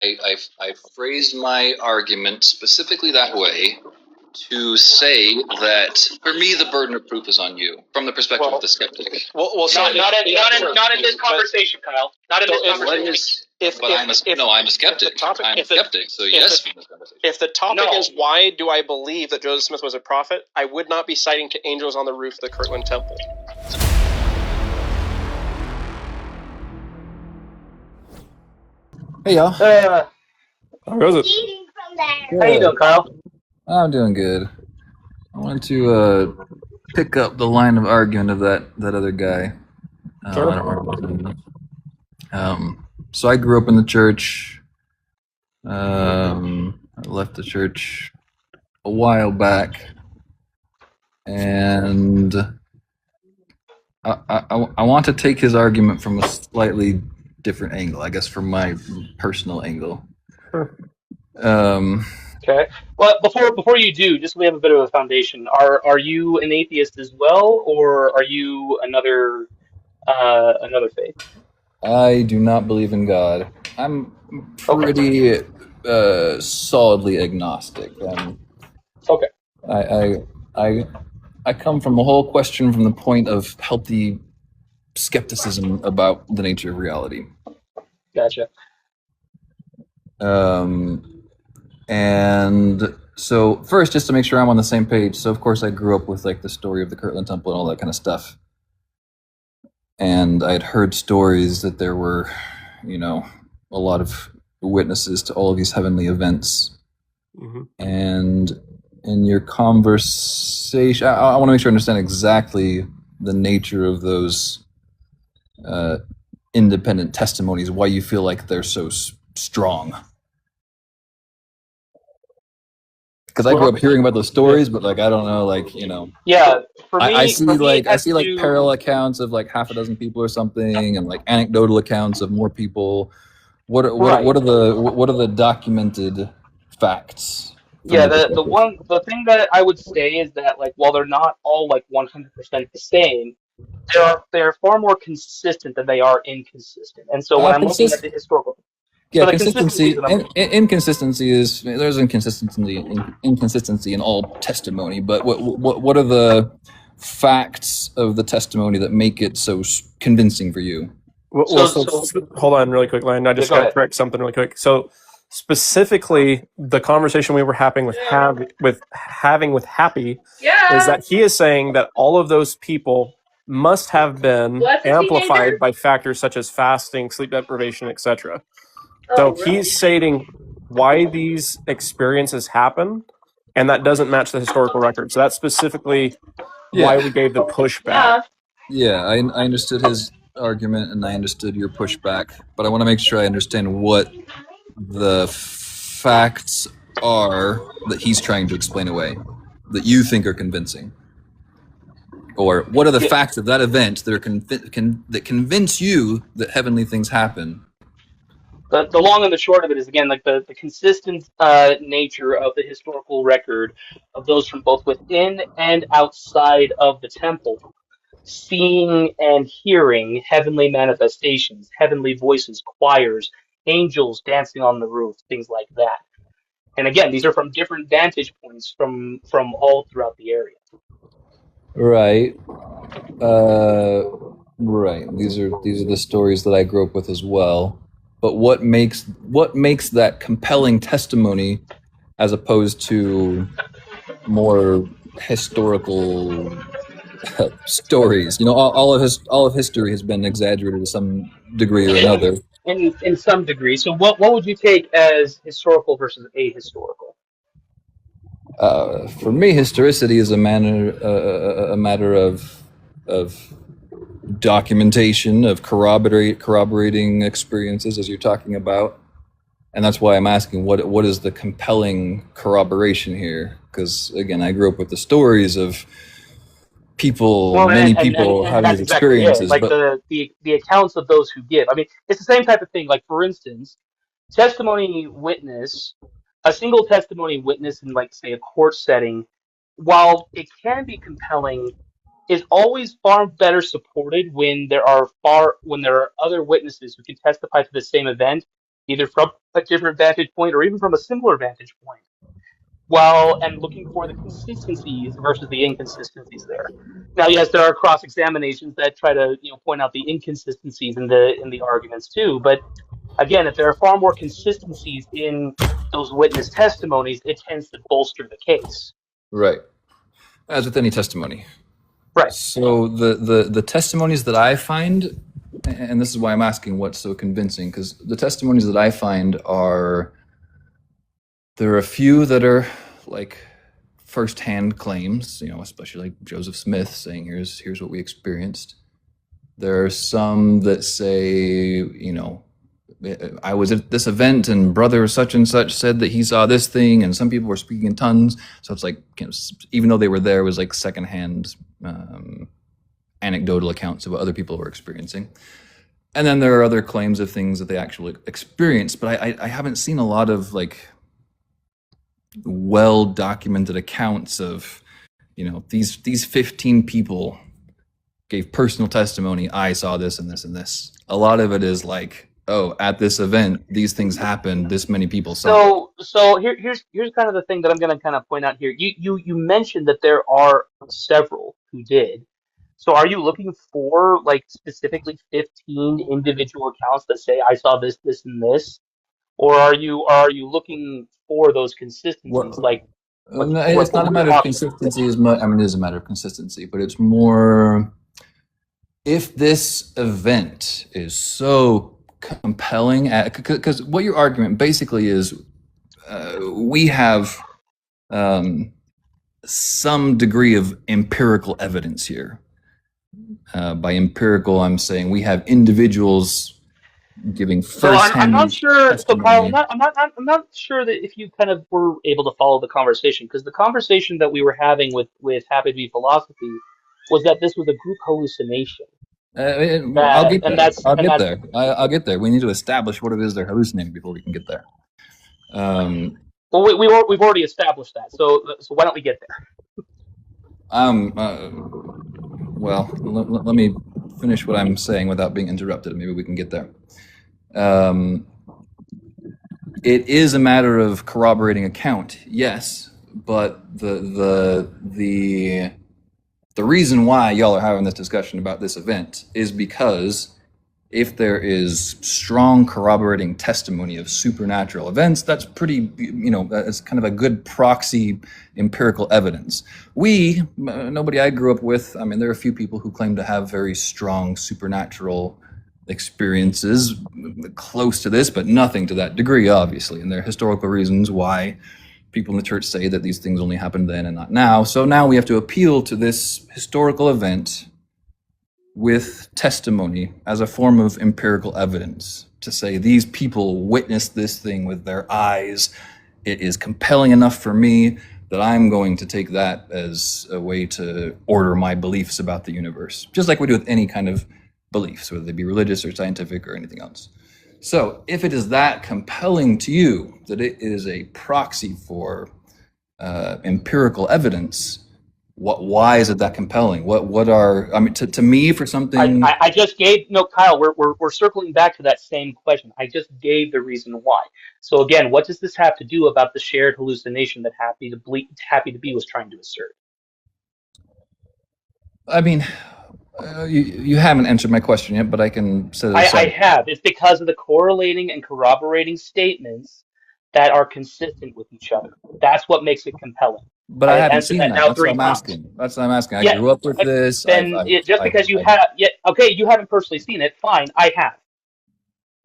I phrased my argument specifically that way to say that for me the burden of proof is on you from the perspective of the skeptic. Not in this conversation, Kyle. Not in this conversation. I'm a skeptic. I'm a skeptic. So yes, if the topic is why do I believe that Joseph Smith was a prophet, I would not be citing to angels on the roof of the Kirtland Temple. Hey y'all. How goes it? How you doing, Kyle? I'm doing good. I wanted to pick up the line of argument of that other guy. Sure. I don't remember his name. So I grew up in the church. I left the church a while back, and I want to take his argument from a slightly different angle, I guess, from my personal angle. Sure. Okay. Well, before you do, just so we have a bit of a foundation, are you an atheist as well, or are you another faith? I do not believe in God. I'm pretty solidly agnostic. Okay. I come from the whole question from the point of healthy skepticism about the nature of reality. Gotcha. And so first, just to make sure I'm on the same page, so of course I grew up with like the story of the Kirtland Temple and all that kind of stuff. And I had heard stories that there were, a lot of witnesses to all of these heavenly events. Mm-hmm. And in your conversation, I want to make sure I understand exactly the nature of those independent testimonies, why you feel like they're so strong. Because I grew up hearing about those stories, but I don't know, Yeah, for me, I see parallel accounts of half a dozen people or something, and anecdotal accounts of more people. What are the documented facts? Yeah, the thing that I would say is that while they're not all 100% the same, they're far more consistent than they are inconsistent. And so when I'm looking at the historical. Yeah, so consistency. Inconsistency is there's inconsistency in all testimony, but what are the facts of the testimony that make it so convincing for you? So hold on, really quick, Landon. I just got to correct something really quick. So specifically, the conversation we were having with Happy is that he is saying that all of those people must have been amplified by factors such as fasting, sleep deprivation, etc. So he's stating why these experiences happen, and that doesn't match the historical record. So that's specifically why we gave the pushback. Yeah, I understood his argument, and I understood your pushback, but I want to make sure I understand what the facts are that he's trying to explain away, that you think are convincing. Or what are the facts of that event that that convince you that heavenly things happen? The long and the short of it is, again, the consistent nature of the historical record of those from both within and outside of the temple, seeing and hearing heavenly manifestations, heavenly voices, choirs, angels dancing on the roof, things like that. And again, these are from different vantage points from all throughout the area. Right. Right. These are the stories that I grew up with as well. But what makes that compelling testimony as opposed to more historical stories? All of history has been exaggerated to some degree or another. In some degree. So what would you take as historical versus ahistorical? For me, historicity is a matter of documentation, of corroborating experiences, as you're talking about, and that's why I'm asking what is the compelling corroboration here? Because again, I grew up with the stories of many people having these experiences, the accounts of those who give. I mean, it's the same type of thing. Like, for instance, testimony witness, a single testimony witness in, say, a court setting, while it can be compelling, is always far better supported when there are other witnesses who can testify to the same event, either from a different vantage point or even from a similar vantage point, and looking for the consistencies versus the inconsistencies there. Now, yes, there are cross examinations that try to point out the inconsistencies in the arguments too. But again, if there are far more consistencies in those witness testimonies, it tends to bolster the case. Right. As with any testimony. Right. So the testimonies that I find, and this is why I'm asking what's so convincing, because the testimonies that I find there are a few that are like first-hand claims, especially like Joseph Smith saying, here's what we experienced. There are some that say, I was at this event and brother such and such said that he saw this thing, and some people were speaking in tongues. So it's like, even though they were there, it was like secondhand anecdotal accounts of what other people were experiencing. And then there are other claims of things that they actually experienced, but I haven't seen a lot of like well-documented accounts of, these 15 people gave personal testimony. I saw this and this and this. A lot of it is like, oh, at this event, these things happened. This many people saw. So here's kind of the thing that I'm going to kind of point out here. You mentioned that there are several who did. So are you looking for like specifically 15 individual accounts that say I saw this, this, and this, or are you looking for those consistencies? It's not a matter of consistency as much. I mean, it is a matter of consistency, but it's more if this event is so compelling, because what your argument basically is, we have some degree of empirical evidence here. By empirical, I'm saying we have individuals giving first-hand. So I'm not sure. testimony. So Kyle, I'm not sure that if you kind of were able to follow the conversation, because the conversation that we were having with Happy to Be Philosophy was that this was a group hallucination. I'll get there. We need to establish what it is they're hallucinating before we can get there. Well, we've already established that. So why don't we get there? Well, let me finish what I'm saying without being interrupted. Maybe we can get there. It is a matter of corroborating account, yes, but the reason why y'all are having this discussion about this event is because if there is strong corroborating testimony of supernatural events, that's pretty, it's kind of a good proxy empirical evidence. Nobody I grew up with, I mean, there are a few people who claim to have very strong supernatural experiences close to this, but nothing to that degree, obviously. And there are historical reasons why people in the church say that these things only happened then and not now. So now we have to appeal to this historical event with testimony as a form of empirical evidence to say these people witnessed this thing with their eyes. It is compelling enough for me that I'm going to take that as a way to order my beliefs about the universe, just like we do with any kind of beliefs, whether they be religious or scientific or anything else. So if it is that compelling to you that it is a proxy for empirical evidence, why is it that compelling? To me, for something I just gave Kyle, we're circling back to that same question. I just gave the reason why. So again, what does this have to do about the shared hallucination that Happy to Be was trying to assert? I mean, you haven't answered my question yet, but I can say that I have. It's because of the correlating and corroborating statements that are consistent with each other. That's what makes it compelling. But I haven't seen that. That's what I'm asking. I grew up with this. Then just because you haven't personally seen it, fine, I have.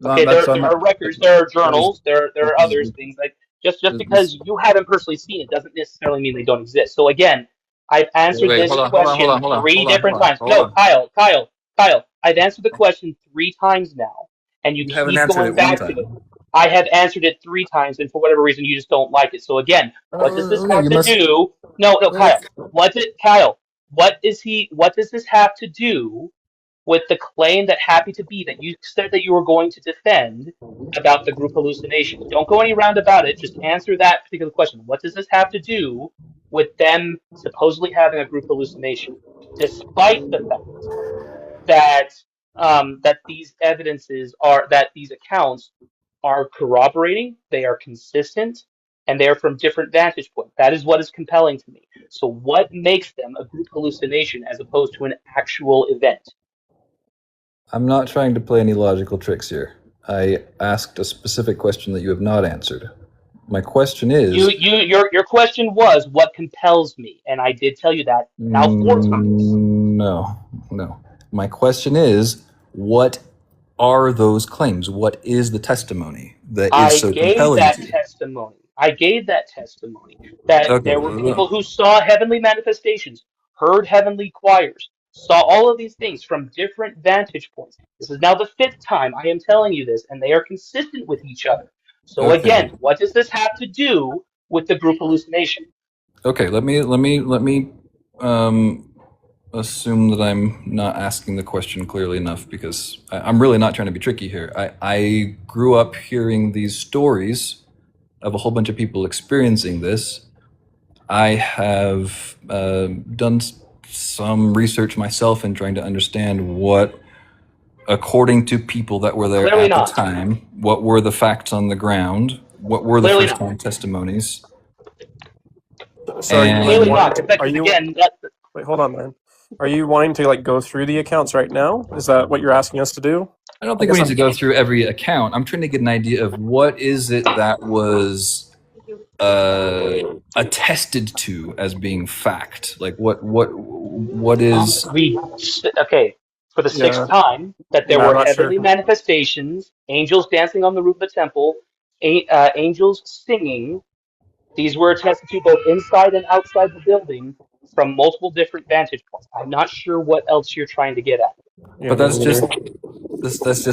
Okay, there are records, there are journals, there are other things. Like just because you haven't personally seen it doesn't necessarily mean they don't exist. So again, I've answered this question three different times. No, Kyle, I've answered the question 3 times now, and you keep going back to it. I have answered it 3 times, and for whatever reason, you just don't like it. So again, what does this have to do? No, Kyle. What does this have to do with the claim that Happy to Be that you said that you were going to defend about the group hallucination? Don't go any round about it. Just answer that particular question. What does this have to do with them supposedly having a group hallucination, despite the fact that these accounts are corroborating, they are consistent, and they are from different vantage points. That is what is compelling to me. So what makes them a group hallucination as opposed to an actual event? I'm not trying to play any logical tricks here. I asked a specific question that you have not answered. My question is... Your question was, what compels me? And I did tell you that now 4 times. No. My question is, what are those claims? What is the testimony that is so compelling to you? I gave that testimony that Okay. there were people who saw heavenly manifestations, heard heavenly choirs, saw all of these things from different vantage points. This is now the 5th time I am telling you this, and they are consistent with each other. So Okay. again, what does this have to do with the group hallucination? Okay, let me assume that I'm not asking the question clearly enough, because I'm really not trying to be tricky here. I grew up hearing these stories of a whole bunch of people experiencing this. I have done some research myself in trying to understand what, according to people that were there Clearly at not. the time, what were the facts on the ground, what were the Clearly first-hand testimonies. So are you Clearly not. wanting Because again, wait, hold on, man. Are you wanting to like go through the accounts right now? Is that what you're asking us to do? I don't think we need to go through every account. I'm trying to get an idea of what is it that was attested to as being fact. Like what is... for the 6th time, that there were heavenly manifestations, angels dancing on the roof of the temple, angels singing. These were attested to both inside and outside the building from multiple different vantage points. I'm not sure what else you're trying to get at. But that's just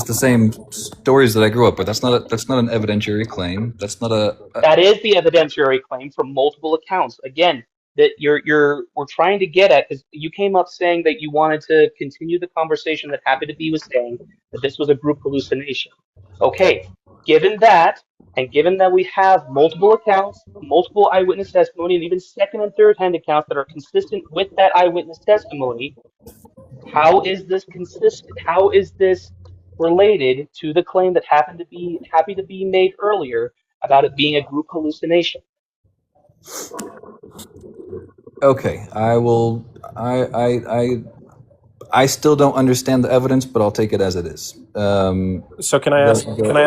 the same stories that I grew up with. That's not an evidentiary claim. That's not That is the evidentiary claim from multiple accounts. Again, that we're trying to get at, because you came up saying that you wanted to continue the conversation that Happy to Be was saying that this was a group hallucination. Okay, given that, and given that we have multiple accounts, multiple eyewitness testimony, and even second and third hand accounts that are consistent with that eyewitness testimony, how is this consistent? How is this related to the claim that happened to be Happy to Be made earlier about it being a group hallucination? Okay, I still don't understand the evidence, but I'll take it as it is. So can I ask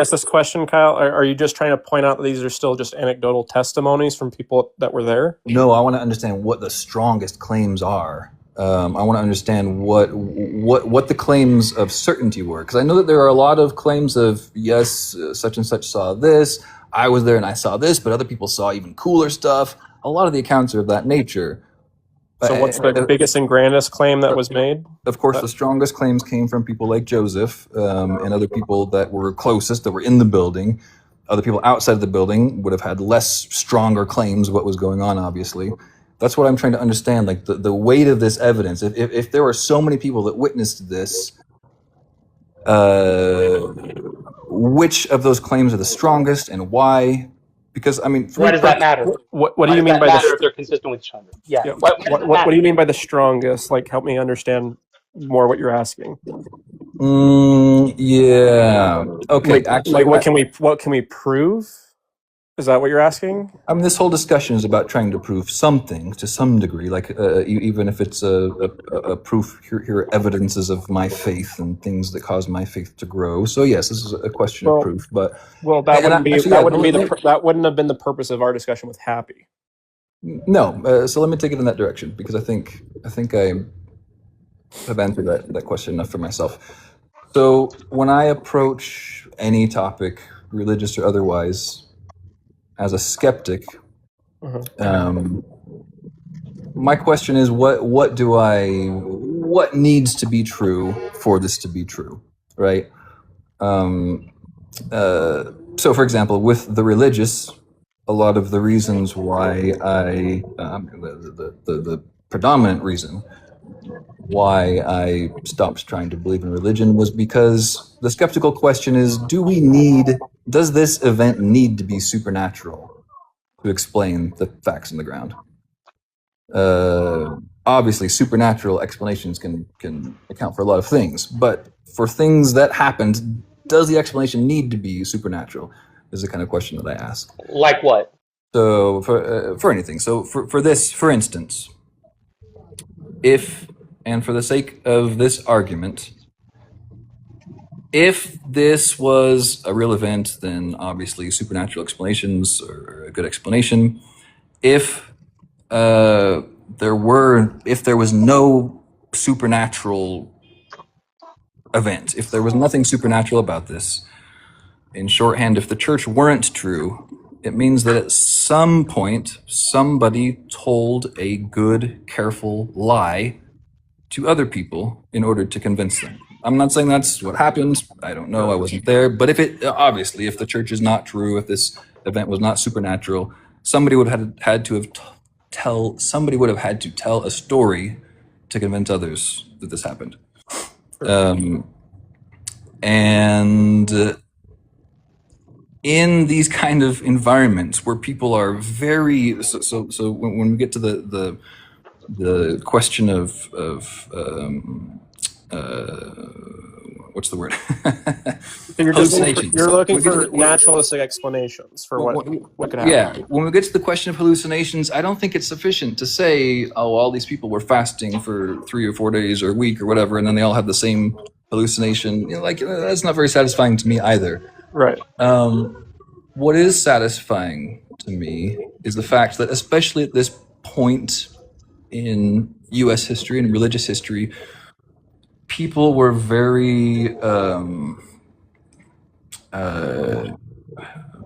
this question, Kyle? Are you just trying to point out that these are still just anecdotal testimonies from people that were there? No, I want to understand what the strongest claims are. I want to understand what the claims of certainty were, because I know that there are a lot of claims of, yes, such and such saw this, I was there and I saw this, but other people saw even cooler stuff. A lot of the accounts are of that nature. So what's the biggest and grandest claim that was made? Of course, the strongest claims came from people like Joseph and other people that were closest, that were in the building. Other people outside of the building would have had less stronger claims of what was going on, obviously. That's what I'm trying to understand, like the weight of this evidence. If there were so many people that witnessed this, which of those claims are the strongest and why? Because, I mean... Why does that matter? What do you mean by matter if they're consistent with each other? Yeah. What do you mean by the strongest? Like, help me understand more what you're asking. Yeah. Okay. Actually, what can we prove? Is that what you're asking? I mean, this whole discussion is about trying to prove something to some degree, like even if it's a proof. Here are evidences of my faith and things that cause my faith to grow. So yes, this is a question of proof. But that wouldn't have been the purpose of our discussion with Happy. No. So let me take it in that direction, because I think I have answered that question enough for myself. So when I approach any topic, religious or otherwise, as a skeptic, my question is, what needs to be true for this to be true, right? So, for example, with the religious, a lot of the reasons why the predominant reason why I stopped trying to believe in religion was because the skeptical question is, does this event need to be supernatural to explain the facts on the ground? Obviously, supernatural explanations can account for a lot of things, but for things that happened does the explanation need to be supernatural? Is the kind of question that I ask. Like what? So for anything. So for this, for instance, if, and for the sake of this argument, if this was a real event, then obviously supernatural explanations are a good explanation. If there was no supernatural event, if there was nothing supernatural about this, in shorthand, if the church weren't true, it means that at some point somebody told a good, careful lie to other people in order to convince them. I'm not saying that's what happened. I don't know. I wasn't there. But if it, obviously, if the church is not true, if this event was not supernatural, somebody would have had to tell a story to convince others that this happened. And in these kind of environments where people are very so when we get to the question of what's the word? You're looking for naturalistic explanations for what could happen. Yeah, when we get to the question of hallucinations, I don't think it's sufficient to say, oh, all these people were fasting for 3 or 4 days or a week or whatever, and then they all have the same hallucination. That's not very satisfying to me either. Right. What is satisfying to me is the fact that, especially at this point in U.S. history and religious history, people were very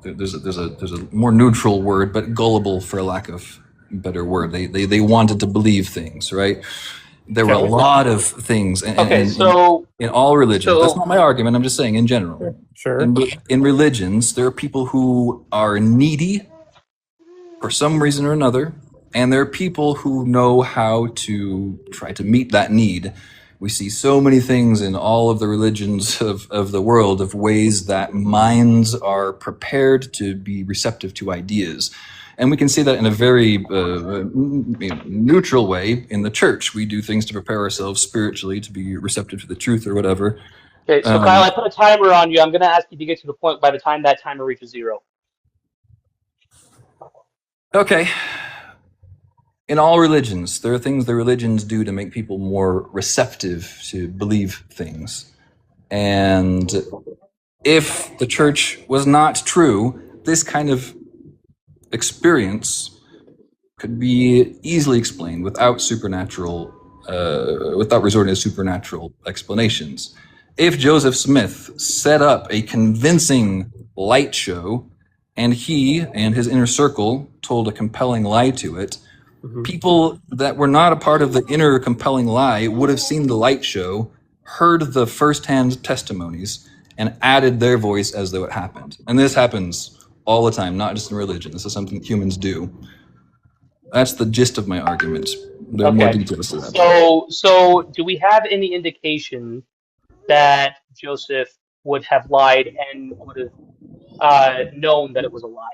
there's a more neutral word, but gullible, for lack of a better word. They wanted to believe things, right? There were a lot of things, in all religions. That's not my argument. I'm just saying in general. Sure. In religions, there are people who are needy for some reason or another, and there are people who know how to try to meet that need. We see so many things in all of the religions of the world of ways that minds are prepared to be receptive to ideas. And we can see that in a very neutral way in the church. We do things to prepare ourselves spiritually to be receptive to the truth or whatever. Okay, so Kyle, I put a timer on you. I'm going to ask you to get to the point by the time that timer reaches 0. Okay. In all religions, there are things the religions do to make people more receptive to believe things. And if the church was not true, this kind of experience could be easily explained without resorting to supernatural explanations. If Joseph Smith set up a convincing light show and he and his inner circle told a compelling lie to it, people that were not a part of the inner compelling lie would have seen the light show, heard the first-hand testimonies, and added their voice as though it happened. And this happens all the time, not just in religion. This is something that humans do. That's the gist of my argument. There are more details to that. So do we have any indication that Joseph would have lied and would have known that it was a lie?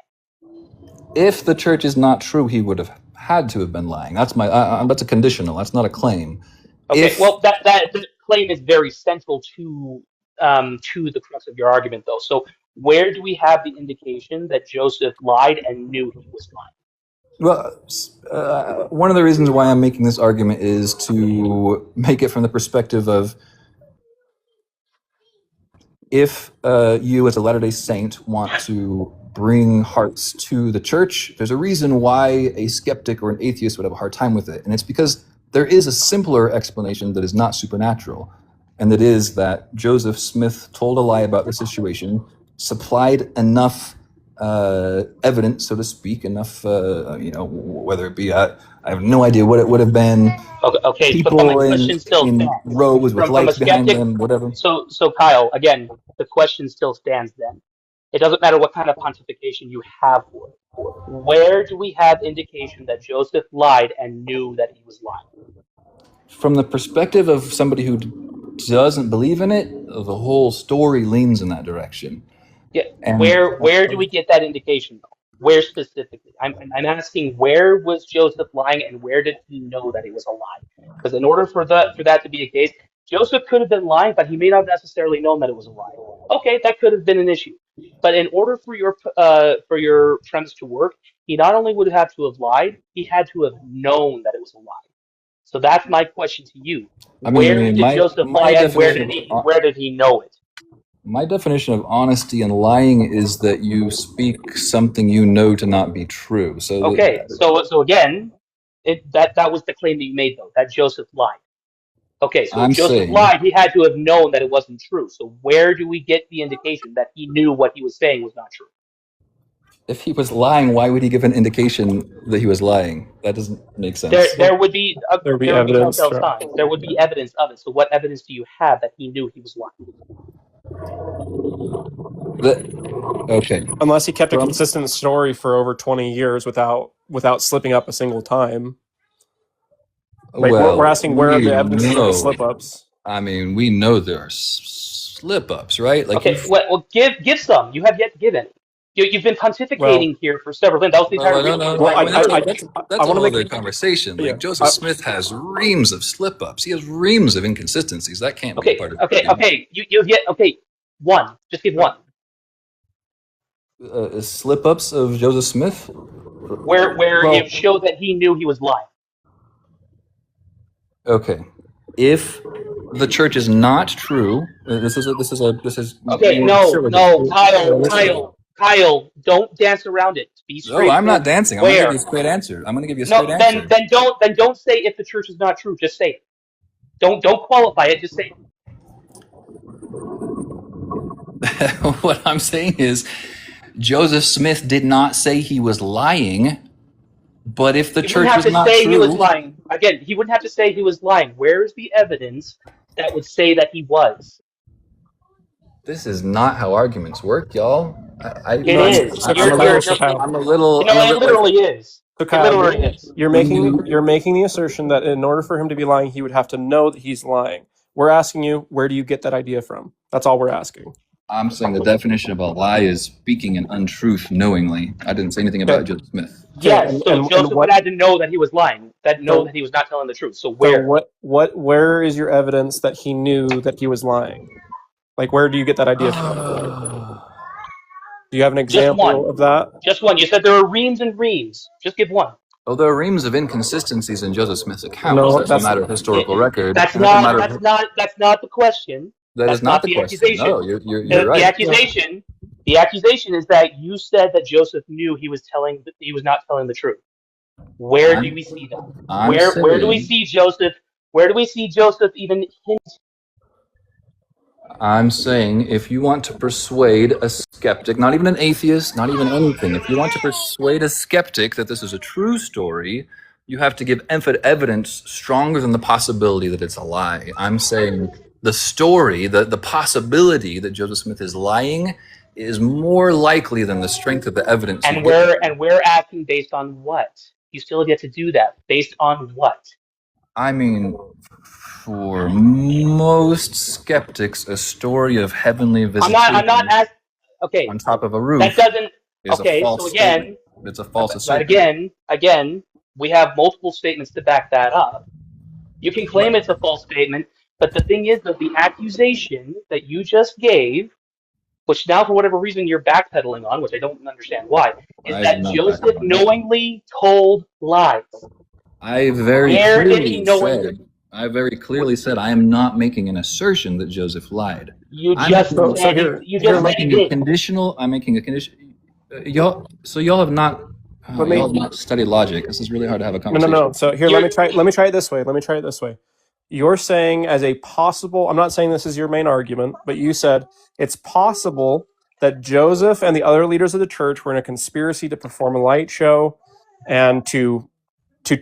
If the church is not true, he would have had to have been lying. That's that's a conditional. That's not a claim. Okay. Well, that claim is very central to the crux of your argument, though. So, where do we have the indication that Joseph lied and knew he was lying? Well, one of the reasons why I'm making this argument is to make it from the perspective of, if you as a Latter-day Saint want to bring hearts to the church, there's a reason why a skeptic or an atheist would have a hard time with it. And it's because there is a simpler explanation that is not supernatural. And that is that Joseph Smith told a lie about the situation, supplied enough evidence, so to speak, enough, whether it be, I have no idea what it would have been. Okay, people but my question still in rows with lights behind them, whatever. So Kyle, again, the question still stands then. It doesn't matter what kind of pontification you have for it. Where do we have indication that Joseph lied and knew that he was lying? From the perspective of somebody who doesn't believe in it, the whole story leans in that direction. Yeah. And where do we get that indication, though? Where specifically? I'm asking, where was Joseph lying, and where did he know that it was a lie? Because in order for that to be a case, Joseph could have been lying, but he may not necessarily known that it was a lie. Okay, that could have been an issue. But in order for your premise to work, he not only would have to have lied, he had to have known that it was a lie. So that's my question to you. I Where mean, did Joseph lie, and where did he know it? My definition of honesty and lying is that you speak something you know to not be true. So Okay, so again, that was the claim that you made, though, that Joseph lied. Okay, so if Joseph lied, he had to have known that it wasn't true. So where do we get the indication that he knew what he was saying was not true? If he was lying, why would he give an indication that he was lying? That doesn't make sense. There would be evidence. telltale signs. There would be evidence of it. So what evidence do you have that he knew he was lying? Okay. Unless he kept a consistent story for over 20 years without slipping up a single time. Like, we're asking where are the evidence of the slip-ups? I mean, we know there are slip-ups, right? Like, okay, well, give some. You have yet to give any. You've been pontificating here for several minutes. That was the entire reason. That's a whole other conversation. Like, Joseph Smith has reams of slip-ups. He has reams of inconsistencies. That can't be part of it. Okay. You get one. Just give one. Slip-ups of Joseph Smith? Where it showed that he knew he was lying. Okay. If the church is not true, this is okay. No, Kyle, don't dance around it. Be straight. No, I'm not dancing. I'm going to give you a straight answer. Then don't say if the church is not true. Just say it. Don't qualify it. Just say it. What I'm saying is, Joseph Smith did not say he was lying. But if the church is not true, he was lying. Again, he wouldn't have to say he was lying. Where is the evidence that would say that he was? This is not how arguments work, y'all. It is. I'm a little. It literally is. It literally is. You're making the assertion that in order for him to be lying, he would have to know that he's lying. We're asking you, where do you get that idea from? That's all we're asking. I'm saying the definition of a lie is speaking an untruth knowingly. I didn't say anything about Joseph Smith. Yes, so Joseph would have to know that he was lying, that he was not telling the truth. So where? So where is your evidence that he knew that he was lying? Like, where do you get that idea from? Do you have an example of that? Just one. You said there are reams and reams. Just give one. Oh, there are reams of inconsistencies in Joseph Smith's account. No, that's a matter of historical record. That's not the question. That is not the question. No, you're right. The accusation is that you said that Joseph knew he was not telling the truth. Where do we see that? Where do we see Joseph? Where do we see Joseph even hint? I'm saying if you want to persuade a skeptic, not even an atheist, not even anything, if you want to persuade a skeptic that this is a true story, you have to give evidence stronger than the possibility that it's a lie. I'm saying the story, the possibility that Joseph Smith is lying is more likely than the strength of the evidence. And we're asking based on what? You still have yet to do that. Based on what? I mean, for most skeptics, a story of heavenly visitation on top of a roof that doesn't is a false statement. It's a false statement. Again, we have multiple statements to back that up. You can claim it's a false statement, but the thing is that the accusation that you just gave, which now for whatever reason you're backpedaling on, which I don't understand why, is that Joseph knowingly told lies. I very clearly said I am not making an assertion that Joseph lied. I'm making a condition. Y'all have not studied logic. This is really hard to have a conversation. No. So here, let me try it this way. You're saying as a possible, I'm not saying this is your main argument, but you said it's possible that Joseph and the other leaders of the church were in a conspiracy to perform a light show and to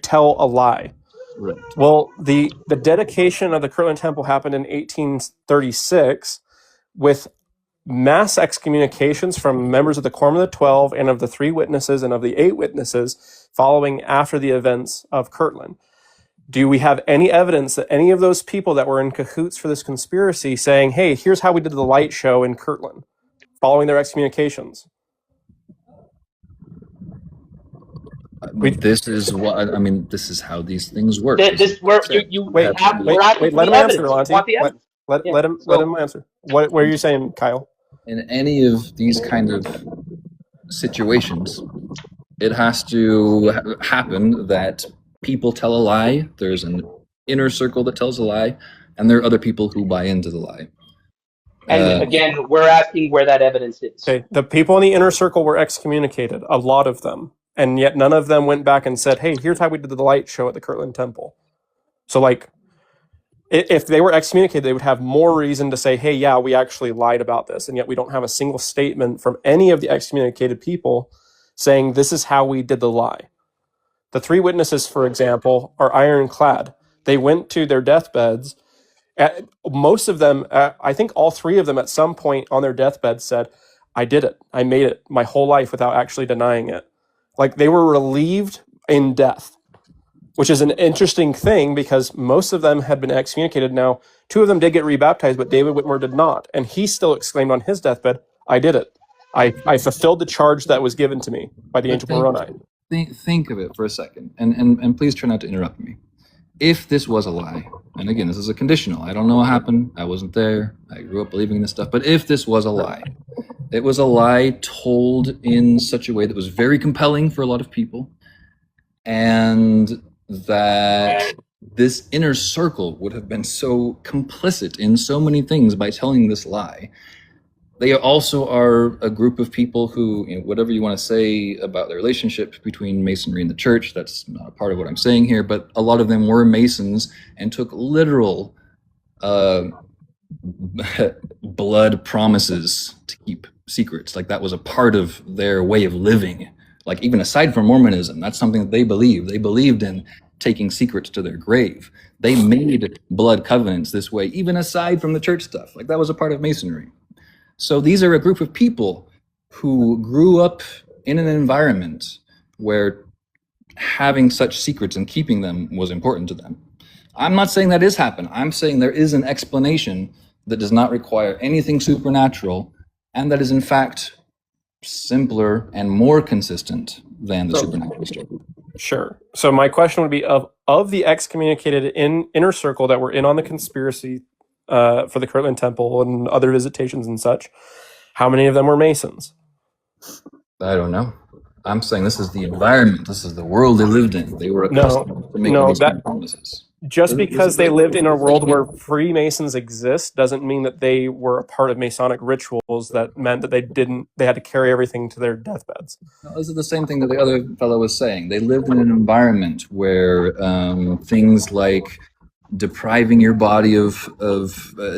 tell a lie. Right. Well, the dedication of the Kirtland Temple happened in 1836 with mass excommunications from members of the Quorum of the 12 and of the 3 witnesses and of the 8 witnesses following after the events of Kirtland. Do we have any evidence that any of those people that were in cahoots for this conspiracy saying, hey, here's how we did the light show in Kirtland, following their excommunications? This is what I mean. This is how these things work. This where Wait, let him answer, Lonty. Let him answer. What are you saying, Kyle? In any of these kind of situations, it has to happen that people tell a lie. There's an inner circle that tells a lie, and there are other people who buy into the lie. And again, we're asking where that evidence is. Okay, the people in the inner circle were excommunicated, a lot of them, and yet none of them went back and said, "Hey, here's how we did the light show at the Kirtland Temple." So, like, if they were excommunicated, they would have more reason to say, "Hey, yeah, we actually lied about this," and yet we don't have a single statement from any of the excommunicated people saying this is how we did the lie. The three witnesses, for example, are ironclad. They went to their deathbeds. Most of them, I think all three of them at some point on their deathbed said, "I did it. I made it my whole life without actually denying it." Like, they were relieved in death, which is an interesting thing because most of them had been excommunicated. Now, two of them did get rebaptized, but David Whitmore did not. And he still exclaimed on his deathbed, "I did it. I fulfilled the charge that was given to me by the angel Moroni." Think of it for a second, and please try not to interrupt me. If this was a lie, and again, this is a conditional. I don't know what happened. I wasn't there. I grew up believing this stuff. But if this was a lie, it was a lie told in such a way that was very compelling for a lot of people, and that this inner circle would have been so complicit in so many things by telling this lie. They also are a group of people who, whatever you want to say about the relationship between Masonry and the church, that's not a part of what I'm saying here, but a lot of them were Masons and took literal blood promises to keep secrets. Like, that was a part of their way of living. Like, even aside from Mormonism, that's something that they believed. They believed in taking secrets to their grave. They made blood covenants this way, even aside from the church stuff. Like, that was a part of Masonry. So these are a group of people who grew up in an environment where having such secrets and keeping them was important to them. I'm not saying that is happening. I'm saying there is an explanation that does not require anything supernatural and that is in fact simpler and more consistent than the supernatural story. Sure. So my question would be, of the excommunicated inner circle that were in on the conspiracy for the Kirtland Temple and other visitations and such, how many of them were Masons? I don't know. I'm saying this is the environment. This is the world they lived in. They were accustomed to making these promises. Just because they lived in a world where Freemasons exist doesn't mean that they were a part of Masonic rituals that meant that they had to carry everything to their deathbeds. No, this is the same thing that the other fellow was saying. They lived in an environment where things like depriving your body of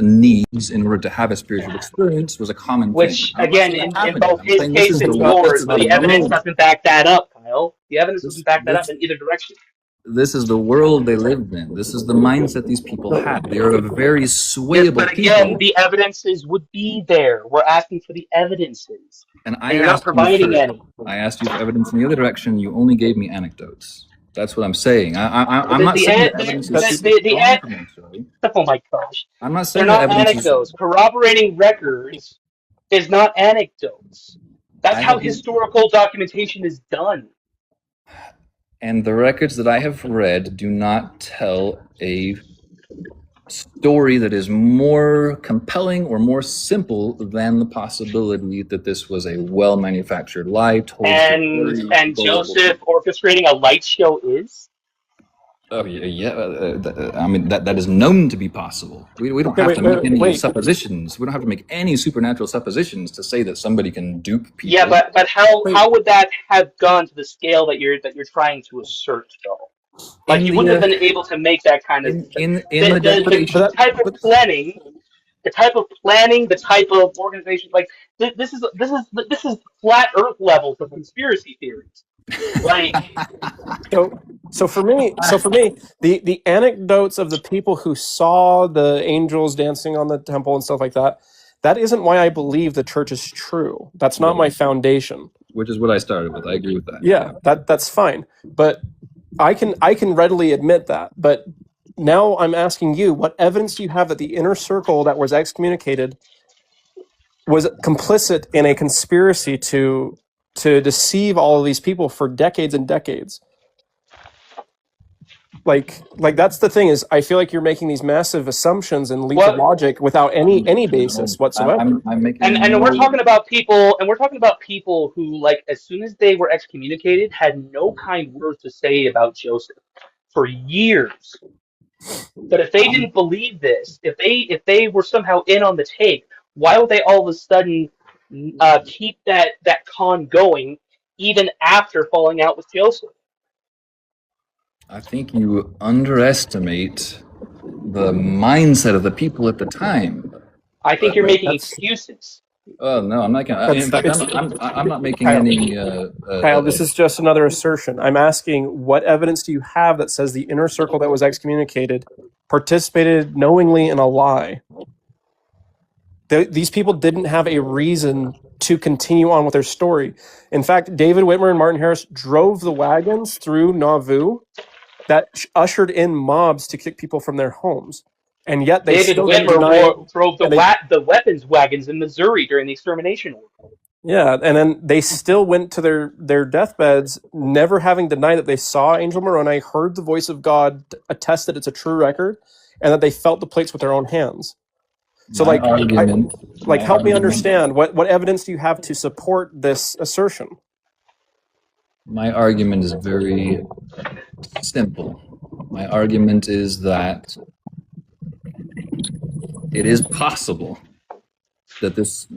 needs in order to have a spiritual experience was a common thing. Which, again, in both his case and yours, the evidence doesn't back that up, Kyle. The evidence doesn't back that up in either direction. This is the world they lived in. This is the mindset these people had. They are a very swayable but again, people. the evidences would be there. We're asking for the evidences. And you're not providing any. I asked you for evidence in the other direction. You only gave me anecdotes. That's what I'm saying. I'm not saying the evidence is oh my gosh. I'm not saying they're not anecdotes. Corroborating records is not anecdotes. That's how historical documentation is done. And the records that I have read do not tell a story that is more compelling or more simple than the possibility that this was a well-manufactured lie told. And Joseph orchestrating a light show is? Oh yeah. I mean that is known to be possible. We don't have to make any suppositions. We don't have to make any supernatural suppositions to say that somebody can dupe people. Yeah, but how would that have gone to the scale that you're trying to assert, though? Like, you wouldn't have been able to make that kind of the type of planning, the type of organization. Like, this is flat Earth levels of conspiracy theories. Like, so for me, the anecdotes of the people who saw the angels dancing on the temple and stuff like that, that isn't why I believe the church is true. That's not my foundation. Which is what I started with. I agree with that. Yeah, that's fine. But I can readily admit that. But now I'm asking you, what evidence do you have that the inner circle that was excommunicated was complicit in a conspiracy to to deceive all of these people for decades and decades. Like that's the thing, is I feel like you're making these massive assumptions and leaps of logic without any basis whatsoever. I'm making and we're talking about people, who, like, as soon as they were excommunicated, had no kind words to say about Joseph for years. But if they didn't believe this, if they were somehow in on the take, why would they all of a sudden keep that con going even after falling out with Joseph? I think you underestimate the mindset of the people at the time. I think you're making excuses. Oh no, I'm not gonna. In fact, I'm not making any. Kyle, this is just another assertion. I'm asking, what evidence do you have that says the inner circle that was excommunicated participated knowingly in a lie? These people didn't have a reason to continue on with their story. In fact, David Whitmer and Martin Harris drove the wagons through Nauvoo that ushered in mobs to kick people from their homes. And yet they David still Whitmer drove the weapons wagons in Missouri during the extermination war. Yeah, and then they still went to their deathbeds, never having denied that they saw Angel Moroni, heard the voice of God, attest that it's a true record, and that they felt the plates with their own hands. So, help me understand, what evidence do you have to support this assertion? My argument is very simple. My argument is that it is possible that this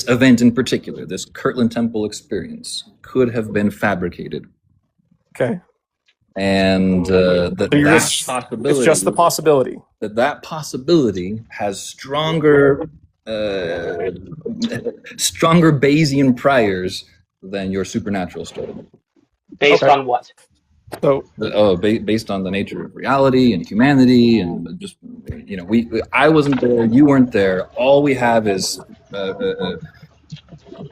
event in particular, this Kirtland Temple experience, could have been fabricated. Okay. And possibility, it's just the possibility. That possibility has stronger Bayesian priors than your supernatural story. Based on what? So, based on the nature of reality and humanity, and just, I wasn't there, you weren't there. All we have is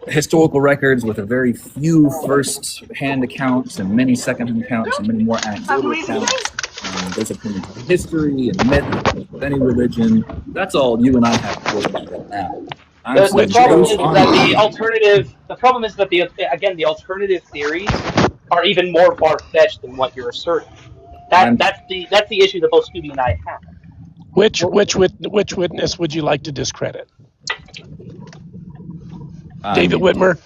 historical records with a very few first-hand accounts and many second-hand accounts and many more anecdotal accounts. There's a point of history and myth with any religion. That's all you and I have to work about right now. The problem is that the alternative theories are even more far-fetched than what you're asserting. That's the issue that both Scooby and I have. Which witness would you like to discredit? David Whitmer?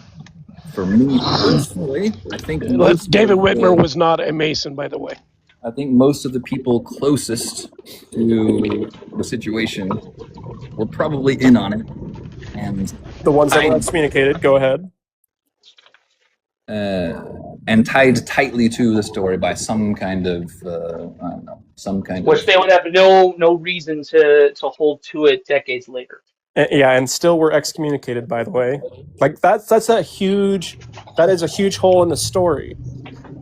For me personally, I think David Whitmer was not a Mason, by the way. I think most of the people closest to the situation were probably in on it, and the ones that were excommunicated. Go ahead. And tied tightly to the story by some kind of which they would have no reason to hold to it decades later. And still were excommunicated, by the way. Like that is a huge hole in the story.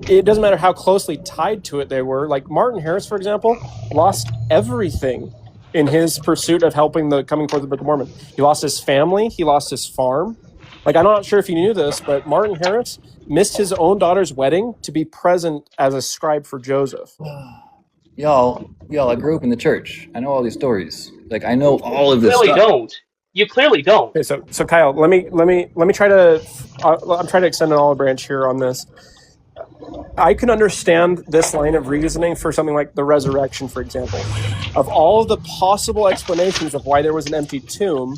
It doesn't matter how closely tied to it they were. Like Martin Harris, for example, lost everything in his pursuit of helping the coming forth of the Book of Mormon. He lost his family. He lost his farm. Like, I'm not sure if you knew this, but Martin Harris missed his own daughter's wedding to be present as a scribe for Joseph. Y'all, I grew up in the church. I know all these stories. Like, I know all of this stuff. You clearly don't. Okay, so Kyle, let me try to. I'm trying to extend an olive branch here on this. I can understand this line of reasoning for something like the resurrection, for example. Of all of the possible explanations of why there was an empty tomb,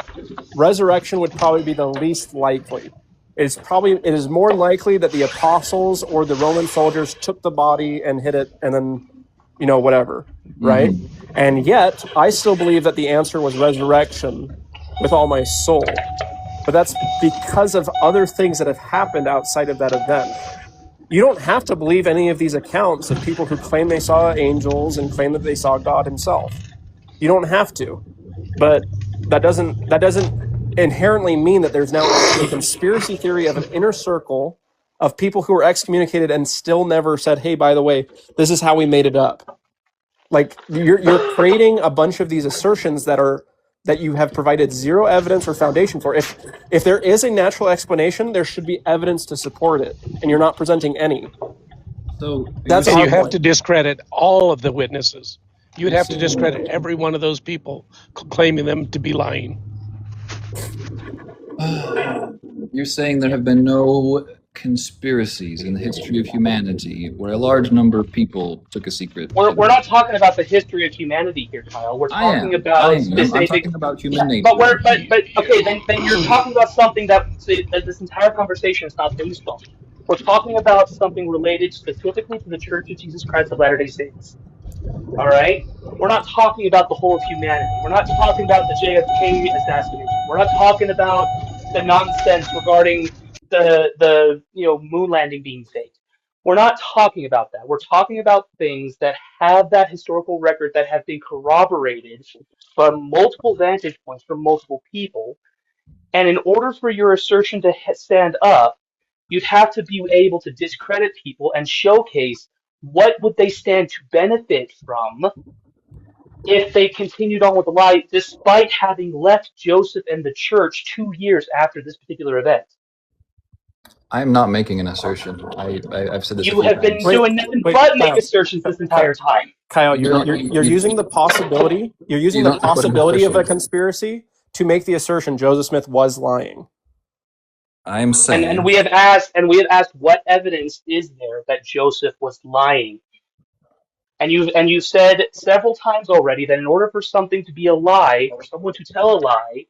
resurrection would probably be the least likely. It is more likely that the apostles or the Roman soldiers took the body and hid it and then, whatever, right? Mm-hmm. And yet, I still believe that the answer was resurrection with all my soul. But that's because of other things that have happened outside of that event. You don't have to believe any of these accounts of people who claim they saw angels and claim that they saw God himself. You don't have to. But that doesn't inherently mean that there's now a conspiracy theory of an inner circle of people who were excommunicated and still never said, hey, by the way, this is how we made it up. Like, you're creating a bunch of these assertions that you have provided zero evidence or foundation for. If there is a natural explanation, there should be evidence to support it, and you're not presenting any. So and you have to discredit all of the witnesses. You would have to discredit every one of those people claiming them to be lying. You're saying there have been no conspiracies in the history of humanity where a large number of people took a secret. We're not talking about the history of humanity here, Kyle. We're talking about I'm specific. talking about human nature. But okay, then you're talking about something that this entire conversation is not based on. We're talking about something related specifically to the Church of Jesus Christ of Latter-day Saints. All right? We're not talking about the whole of humanity. We're not talking about the JFK assassination. We're not talking about the nonsense regarding the moon landing being fake. We're not talking about that. We're talking about things that have that historical record that have been corroborated from multiple vantage points from multiple people. And in order for your assertion to stand up, you'd have to be able to discredit people and showcase what would they stand to benefit from if they continued on with the lie, despite having left Joseph and the church 2 years after this particular event. I'm not making an assertion. I've said this. You have been doing nothing but make assertions this entire time. Kyle, you're using the possibility. You're using the possibility of a conspiracy to make the assertion Joseph Smith was lying. I'm saying, and we have asked, what evidence is there that Joseph was lying? And you've said several times already that in order for something to be a lie or someone to tell a lie,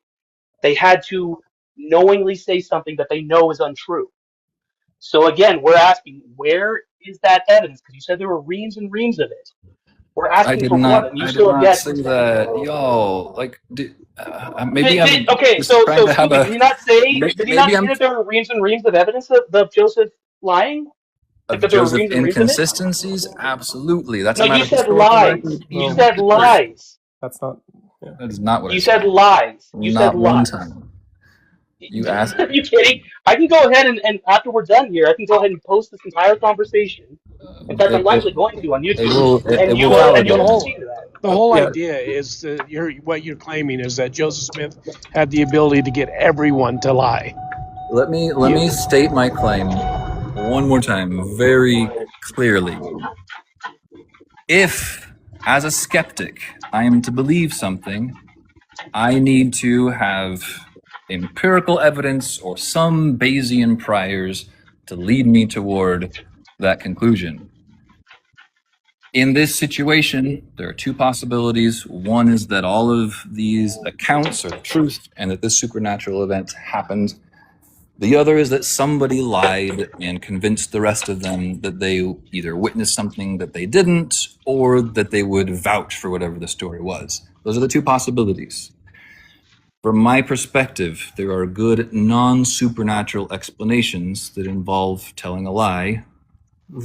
they had to knowingly say something that they know is untrue. So again, we're asking, where is that evidence? Because you said there were reams and reams of it. We're asking for one, and you still have yet to say that. Yo, like, maybe I'm okay. just So trying to have Scooby, did he not say? Did he not say that there were reams and reams of evidence of Joseph lying? Of Joseph inconsistencies? Absolutely. That's no, you said lies. You said lies. That's not. Yeah. That is not what you said. Lies. You not said one lies. time. You asked. Are you kidding? I can go ahead and after we're done here, I can go ahead and post this entire conversation. In fact, I'm likely going to on YouTube, and you'll see that. The whole idea is that what you're claiming is that Joseph Smith had the ability to get everyone to lie. Let me state my claim one more time, very clearly. If, as a skeptic, I am to believe something, I need to have empirical evidence or some Bayesian priors to lead me toward that conclusion. In this situation, there are two possibilities. One is that all of these accounts are the truth and that this supernatural event happened. The other is that somebody lied and convinced the rest of them that they either witnessed something that they didn't or that they would vouch for whatever the story was. Those are the two possibilities. From my perspective, there are good non-supernatural explanations that involve telling a lie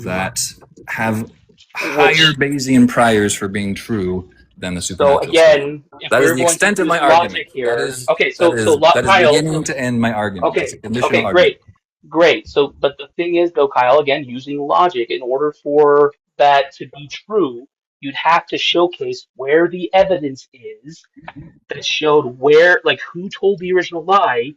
that have higher Bayesian priors for being true than the supernatural. So again, that is the extent of my argument. Here. That is, okay, so that is Kyle, beginning to end my argument. Okay, great. So, but the thing is, though, Kyle, again, using logic, in order for that to be true, you'd have to showcase where the evidence is that showed who told the original lie,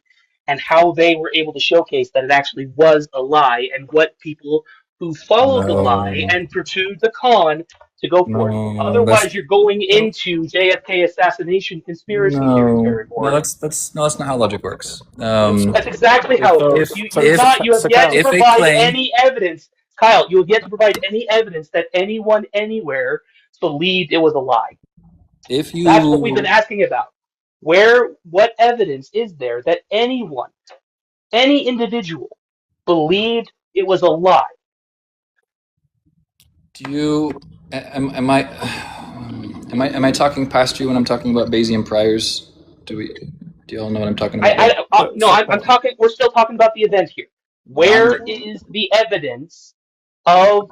and how they were able to showcase that it actually was a lie, and what people who followed the lie and pursued the con to go for it. Otherwise, you're going into JFK assassination conspiracy theory territory. No, that's not how logic works. That's exactly how it works. You have yet to provide any evidence, Kyle. You have yet to provide any evidence that anyone anywhere believed it was a lie. That's what we've been asking about. What evidence is there that anyone, any individual, believed it was a lie? Am I talking past you when I'm talking about Bayesian priors? Do you all know what I'm talking about? I'm talking. We're still talking about the event here. Where is the evidence of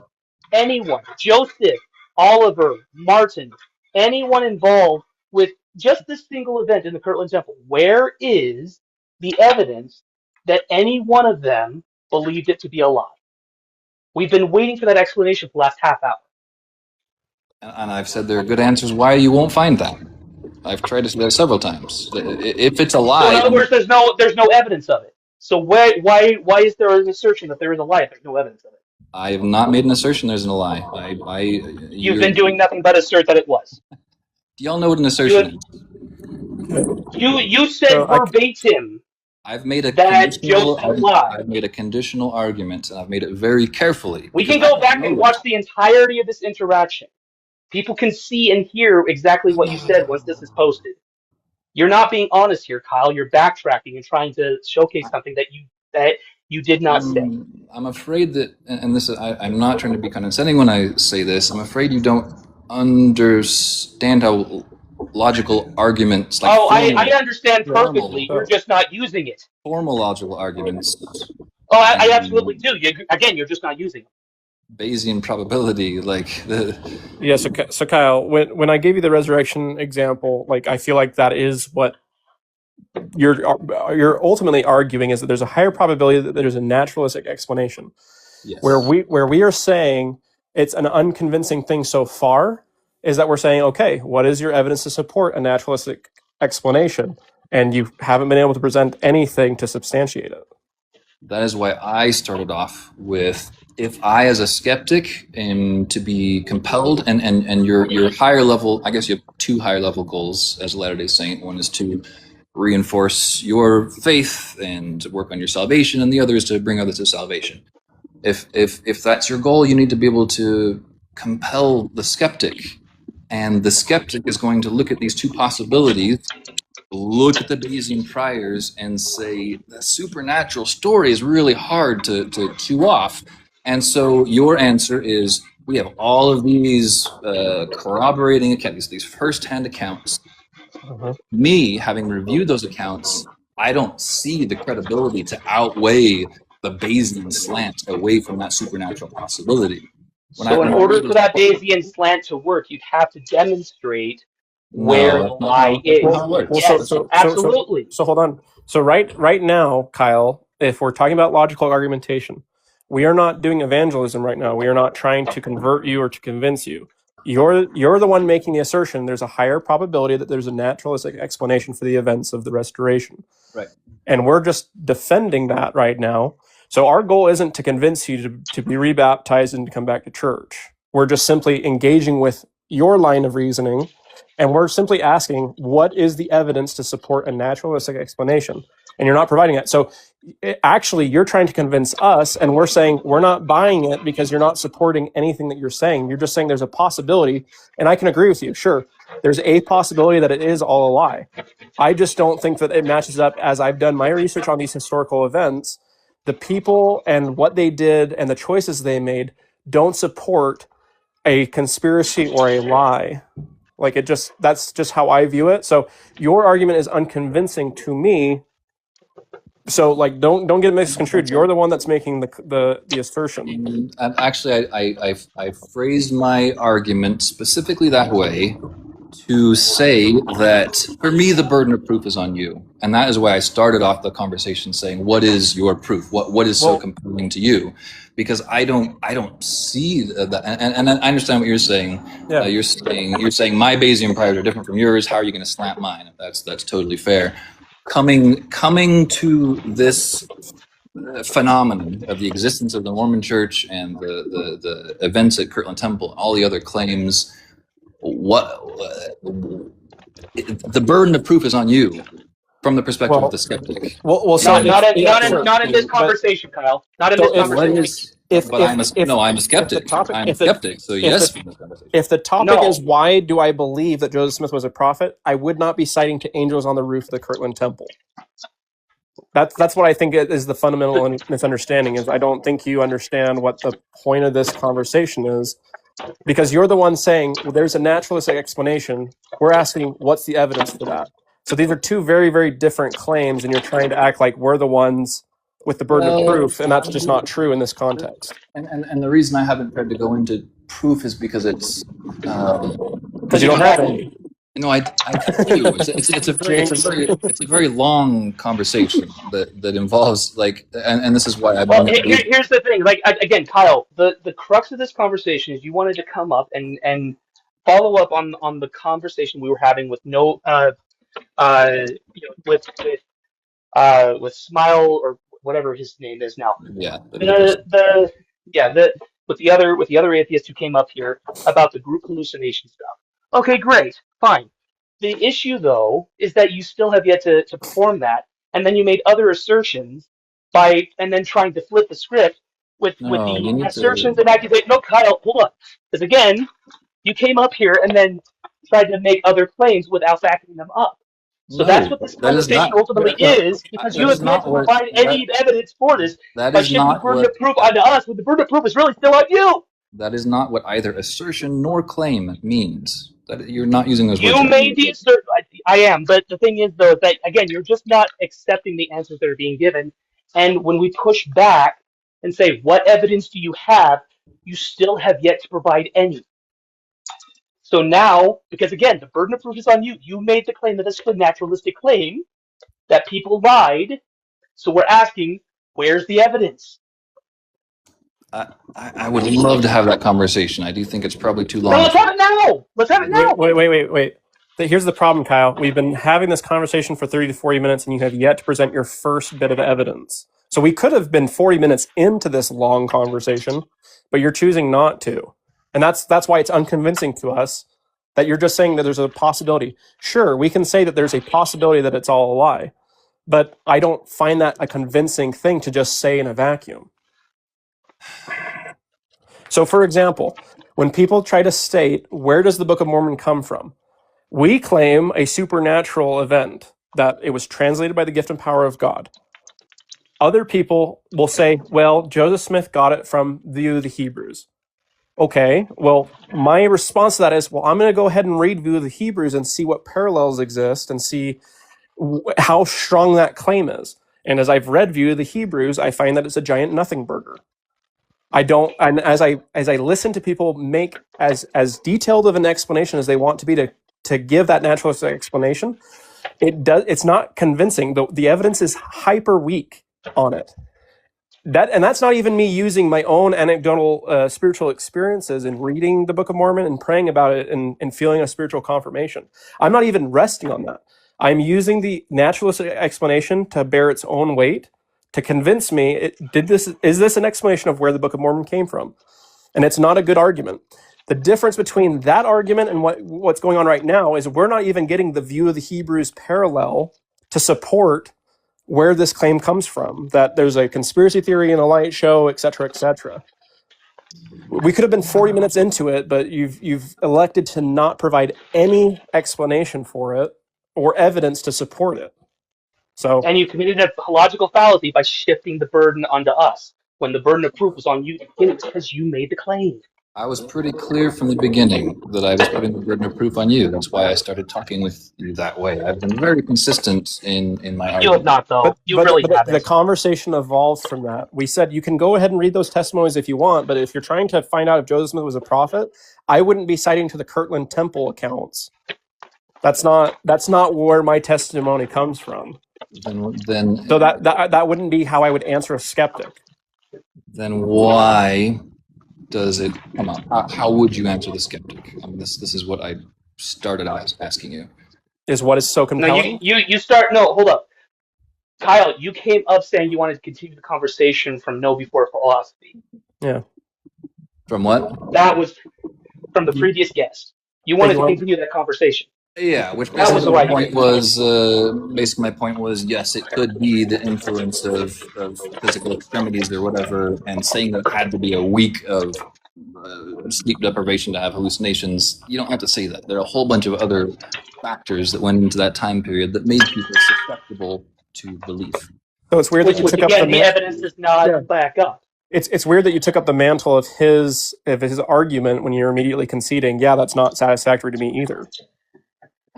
anyone, Joseph, Oliver, Martin, anyone involved with just this single event in the Kirtland Temple? Where is the evidence that any one of them believed it to be a lie? We've been waiting for that explanation for the last half hour. And I've said there are good answers why you won't find that. I've tried to say that several times. If it's a lie, so in other words, there's no evidence of it. So why is there an assertion that there is a lie if there's no evidence of it? I have not made an assertion there's a lie. You've been doing nothing but assert that it was. Do y'all know what an assertion is? You said verbatim. I've made a that conditional. Joseph lied. I've made a conditional argument, and I've made it very carefully. We can because go back and watch the entirety of this interaction. People can see and hear exactly what you said once this is posted. You're not being honest here, Kyle. You're backtracking and trying to showcase something that you did not say. I'm afraid that, and this is, I'm not trying to be condescending when I say this. I'm afraid you don't understand how logical arguments. Like I understand perfectly. You're just not using it. Formal logical arguments. Oh, I absolutely do. Again, you're just not using it. Bayesian probability, like the. Yeah, so Kyle, when I gave you the resurrection example, like I feel like that is what you're ultimately arguing, is that there's a higher probability that there's a naturalistic explanation. Yes. Where we are saying it's an unconvincing thing so far is that we're saying, okay, what is your evidence to support a naturalistic explanation? And you haven't been able to present anything to substantiate it. That is why I started off with, if I, as a skeptic, am to be compelled, and your higher level, I guess you have two higher level goals as a Latter-day Saint. One is to reinforce your faith and work on your salvation, and the other is to bring others to salvation. If that's your goal, you need to be able to compel the skeptic, and the skeptic is going to look at these two possibilities, look at the Bayesian priors, and say the supernatural story is really hard to chew off. And so your answer is, we have all of these corroborating accounts, these first-hand accounts. Me, having reviewed those accounts, I don't see the credibility to outweigh the Bayesian slant away from that supernatural possibility. So in order for that Bayesian slant to work, you'd have to demonstrate where the lie is. Yes, absolutely. So hold on. So right now, Kyle, if we're talking about logical argumentation, we are not doing evangelism right now. We are not trying to convert you or to convince you. You're the one making the assertion there's a higher probability that there's a naturalistic explanation for the events of the restoration. Right. And we're just defending that right now. So our goal isn't to convince you to be rebaptized and to come back to church. We're just simply engaging with your line of reasoning, and we're simply asking, what is the evidence to support a naturalistic explanation? And you're not providing that. So actually, you're trying to convince us, and we're saying we're not buying it because you're not supporting anything that you're saying. You're just saying there's a possibility, and I can agree with you. Sure, there's a possibility that it is all a lie. I just don't think that it matches up. As I've done my research on these historical events, the people and what they did and the choices they made don't support a conspiracy or a lie. Like that's just how I view it. So your argument is unconvincing to me. So like, don't get misconstrued. You're the one that's making the assertion. Actually, I phrased my argument specifically that way to say that for me the burden of proof is on you, and that is why I started off the conversation saying, what is your proof? What is so compelling to you? Because I don't see that, and I understand what you're saying. Yeah. You're saying my Bayesian priors are different from yours. How are you going to slant mine? That's totally fair. Coming to this phenomenon of the existence of the Mormon Church and the events at Kirtland Temple, all the other claims, the burden of proof is on you from the perspective of the skeptic. Not in this conversation, Kyle. Not in this conversation. I'm a skeptic. I'm a skeptic. So yes. If the topic is why do I believe that Joseph Smith was a prophet, I would not be citing to angels on the roof of the Kirtland Temple. That's what I think is the fundamental misunderstanding. Is I don't think you understand what the point of this conversation is, because you're the one saying, well, there's a naturalistic explanation. We're asking, what's the evidence for that? So these are two very, very different claims, and you're trying to act like we're the ones with the burden of proof, and that's just not true in this context. And the reason I haven't tried to go into proof is because it's because you don't have any. No, I do. It's a very long conversation that involves and this is why I. Well, here's the thing. Like again, Kyle, the crux of this conversation is you wanted to come up and follow up on the conversation we were having with with Smile or whatever his name is now. Yeah. With the other atheists who came up here about the group hallucination stuff. Okay, great, fine. The issue though is that you still have yet to perform that, and then you made other assertions and then trying to flip the script with No, you the need assertions to. and accusations. No, Kyle, hold on. Because again, you came up here and then tried to make other claims without backing them up. So that's No, what this that is conversation not. ultimately is, because you That have is yet not to what. provide any evidence for this That by is shifting the not burden what. of proof onto us, when the burden of proof is really still on you. That is not what either assertion nor claim means. That you're not using those words. You right. made the assert. I am, but the thing is, though, is that again, you're just not accepting the answers that are being given. And when we push back and say, "What evidence do you have?" you still have yet to provide any. So now, because again, the burden of proof is on you. You made the claim that this is a naturalistic claim that people lied. So we're asking, where's the evidence? I would love to have that conversation. I do think it's probably too No, long. let's have it now. Let's have it now. Wait. Here's the problem, Kyle. We've been having this conversation for 30 to 40 minutes, and you have yet to present your first bit of evidence. So we could have been 40 minutes into this long conversation, but you're choosing not to. And that's why it's unconvincing to us that you're just saying that there's a possibility. Sure, we can say that there's a possibility that it's all a lie, but I don't find that a convincing thing to just say in a vacuum. So, for example, when people try to state, where does the Book of Mormon come from? We claim a supernatural event, that it was translated by the gift and power of God. Other people will say, well, Joseph Smith got it from View of the Hebrews. Okay, well, my response to that is, well, I'm going to go ahead and read View of the Hebrews and see what parallels exist and see how strong that claim is. And as I've read View of the Hebrews, I find that it's a giant nothing burger. I don't, and as I listen to people make as detailed of an explanation as they want to be to give that naturalistic explanation, it's not convincing. The evidence is hyper weak on it. That's not even me using my own anecdotal spiritual experiences in reading the Book of Mormon and praying about it and feeling a spiritual confirmation. I'm not even resting on that. I'm using the naturalistic explanation to bear its own weight to convince me, is this an explanation of where the Book of Mormon came from? And it's not a good argument. The difference between that argument and what's going on right now is we're not even getting the View of the Hebrews parallel to support where this claim comes from, that there's a conspiracy theory in a light show, et cetera, et cetera. We could have been 40 minutes into it, but you've elected to not provide any explanation for it or evidence to support it. So, And you committed a logical fallacy by shifting the burden onto us when the burden of proof was on you because you made the claim. I was pretty clear from the beginning that I was putting the burden of proof on you. That's why I started talking with you that way. I've been very consistent in my argument. You have not, though. You really haven't. The conversation evolved from that. We said you can go ahead and read those testimonies if you want, but if you're trying to find out if Joseph Smith was a prophet, I wouldn't be citing to the Kirtland Temple accounts. That's not where my testimony comes from. Then so that wouldn't be how I would answer a skeptic. Then why does it come up? How would you answer the skeptic? I mean, this is what I started out asking you. Is what is so compelling? No, you start. No, hold up, Kyle. You came up saying you wanted to continue the conversation from Know Before Philosophy. Yeah. From what? That was from the previous guest. You wanted to continue that conversation. Yeah, which basically my point was. Basically, my point was yes, it could be the influence of physical extremities or whatever, and saying that it had to be a week of sleep deprivation to have hallucinations. You don't have to say that. There are a whole bunch of other factors that went into that time period that made people susceptible to belief. So it's weird that you took up the evidence does not back up. It's weird that you took up the mantle of his argument when you're immediately conceding, yeah, that's not satisfactory to me either.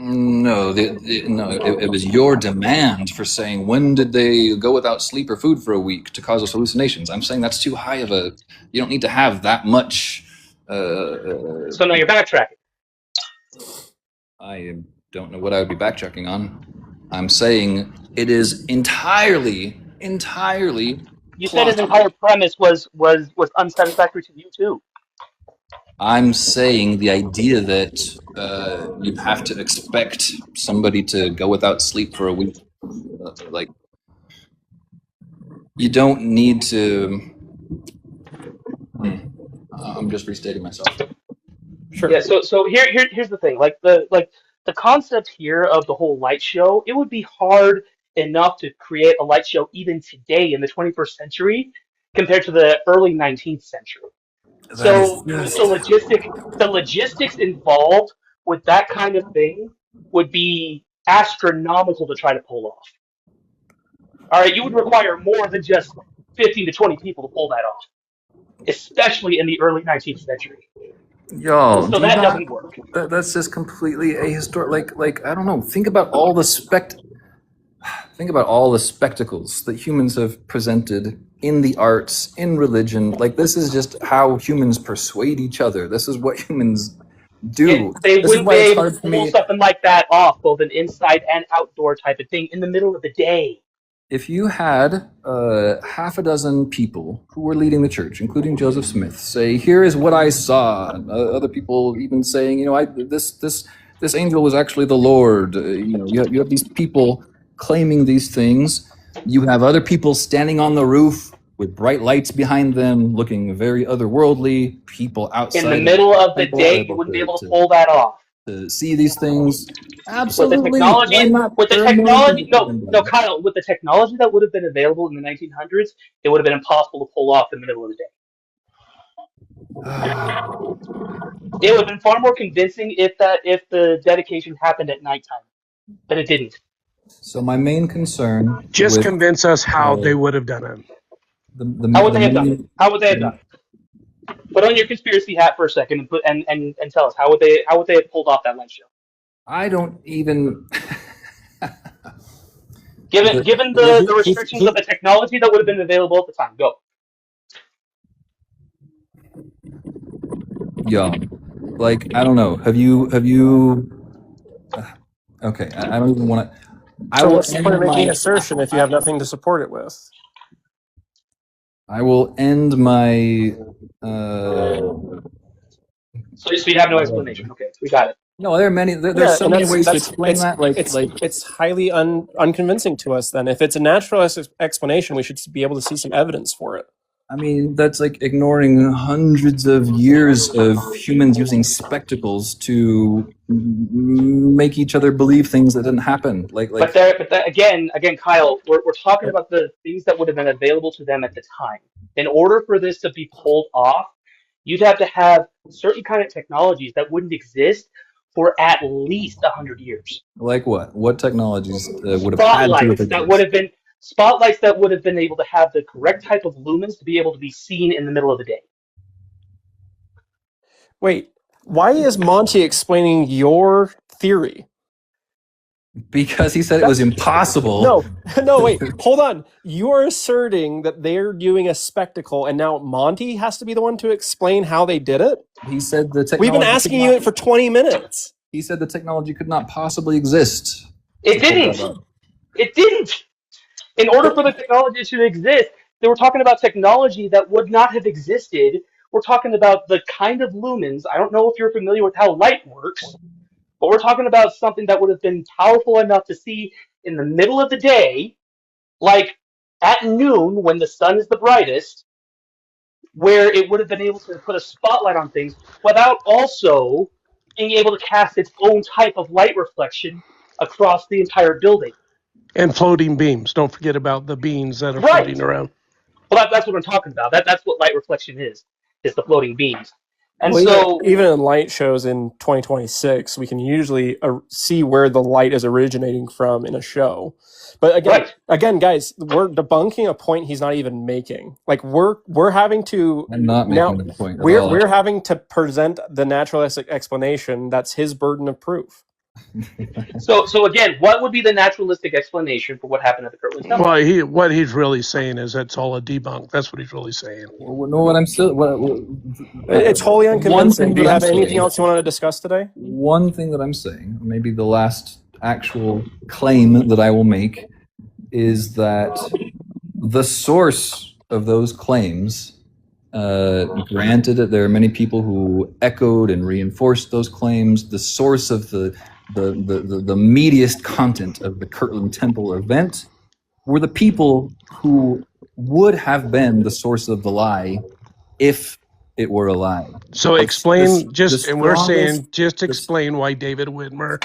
No, it was your demand for saying, when did they go without sleep or food for a week to cause those hallucinations? I'm saying that's too high of a... You don't need to have that much... So now you're backtracking. I don't know what I would be backtracking on. I'm saying it is entirely... You said his entire premise was unsatisfactory to you, too. I'm saying the idea that you have to expect somebody to go without sleep for a week, like, you don't need to... I'm just restating myself. Sure. Yeah. So here's the thing. Like the concept here of the whole light show, it would be hard enough to create a light show even today in the 21st century compared to the early 19th century. So the logistics involved with that kind of thing would be astronomical to try to pull off. All right, you would require more than just 15 to 20 people to pull that off, especially in the early 19th century. Yo, So that doesn't work. That's just completely ahistoric. Like I don't know. Think about all the spectacles that humans have presented in the arts, in religion. Like this is just how humans persuade each other. This is what humans do. They This is wouldn't why be it's able hard to for pull me. something like that off, both an inside and outdoor type of thing, in the middle of the day. If you had half a dozen people who were leading the church, including Joseph Smith, say, "Here is what I saw," and other people even saying, "You know, this angel was actually the Lord." You have these people claiming these things. You have other people standing on the roof with bright lights behind them, looking very otherworldly. People outside In the middle of the temple day, able you wouldn't be able to to pull that off. see these things. With the Absolutely. Why not? There are more things that can be done. Kyle, with the technology that would have been available in the 1900s, it would have been impossible to pull off in the middle of the day. It would have been far more convincing if the dedication happened at nighttime, but it didn't. So my main concern Just with convince us how they would have done it. How would they have done it? How would they have done it? Put on your conspiracy hat for a second and tell us how would they have pulled off that light show? I don't even. Given the restrictions of the technology that would have been available at the time, go. Yeah, like I don't know. Have you? Okay, I don't even want to. I So will what's the point of end making an my. assertion if you have nothing to support it with? I will end my. So you have no explanation. Okay, we got it. No, there are many. There's so many ways to explain that. It's highly unconvincing to us. Then, if it's a naturalist explanation, we should be able to see some evidence for it. I mean, that's like ignoring hundreds of years of humans using spectacles to make each other believe things that didn't happen. But again, Kyle, we're talking about the things that would have been available to them at the time. In order for this to be pulled off, you'd have to have certain kind of technologies that wouldn't exist for at least 100 years. Like what? What technologies would have had to exist? Spotlights that would have been able to have the correct type of lumens to be able to be seen in the middle of the day. Wait, why is Monty explaining your theory? Because he said it was impossible. No, wait, hold on. You're asserting that they're doing a spectacle, and now Monty has to be the one to explain how they did it? He said the technology. We've been asking you it for 20 minutes. He said the technology could not possibly exist. It didn't. It didn't. In order for the technology to exist, they were talking about technology that would not have existed. We're talking about the kind of lumens. I don't know if you're familiar with how light works, but we're talking about something that would have been powerful enough to see in the middle of the day, like at noon when the sun is the brightest, where it would have been able to put a spotlight on things without also being able to cast its own type of light reflection across the entire building. And floating beams. Don't forget about the beams that are floating around. Well, that's what I'm talking about. That's what light reflection is the floating beams. And even in light shows in 2026, we can usually see where the light is originating from in a show. But again, guys, we're debunking a point he's not even making. Like we're having to. I'm not making the point. We're having to present the naturalistic explanation. That's his burden of proof. So again, what would be the naturalistic explanation for what happened at the Kirtland Temple? Well, what he's really saying is that's all a debunk. That's what he's really saying. Well, no, what I'm still. It's wholly unconvincing. Do you have anything else you want to discuss today? One thing that I'm saying, maybe the last actual claim that I will make, is that the source of those claims, granted that there are many people who echoed and reinforced those claims, the source of the meatiest content of the Kirtland Temple event were the people who would have been the source of the lie if it were a lie. So explain we're saying just explain why David Whitmer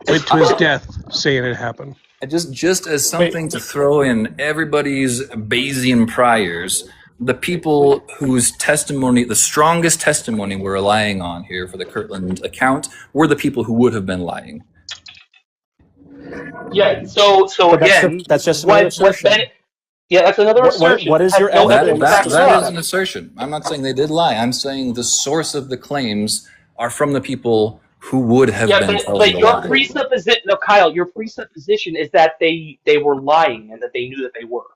went to his death saying it happened. Just as something to throw in everybody's Bayesian priors, the people whose testimony, the strongest testimony we're relying on here for the Kirtland account, were the people who would have been lying. Yeah. So But again, that's just another assertion. That's another assertion. What is Has your no evidence? evidence to back it That up. is an assertion. I'm not saying they did lie. I'm saying the source of the claims are from the people who would have been told but to your lie. presupposition, no, Kyle, your presupposition is that they were lying and that they knew that they were.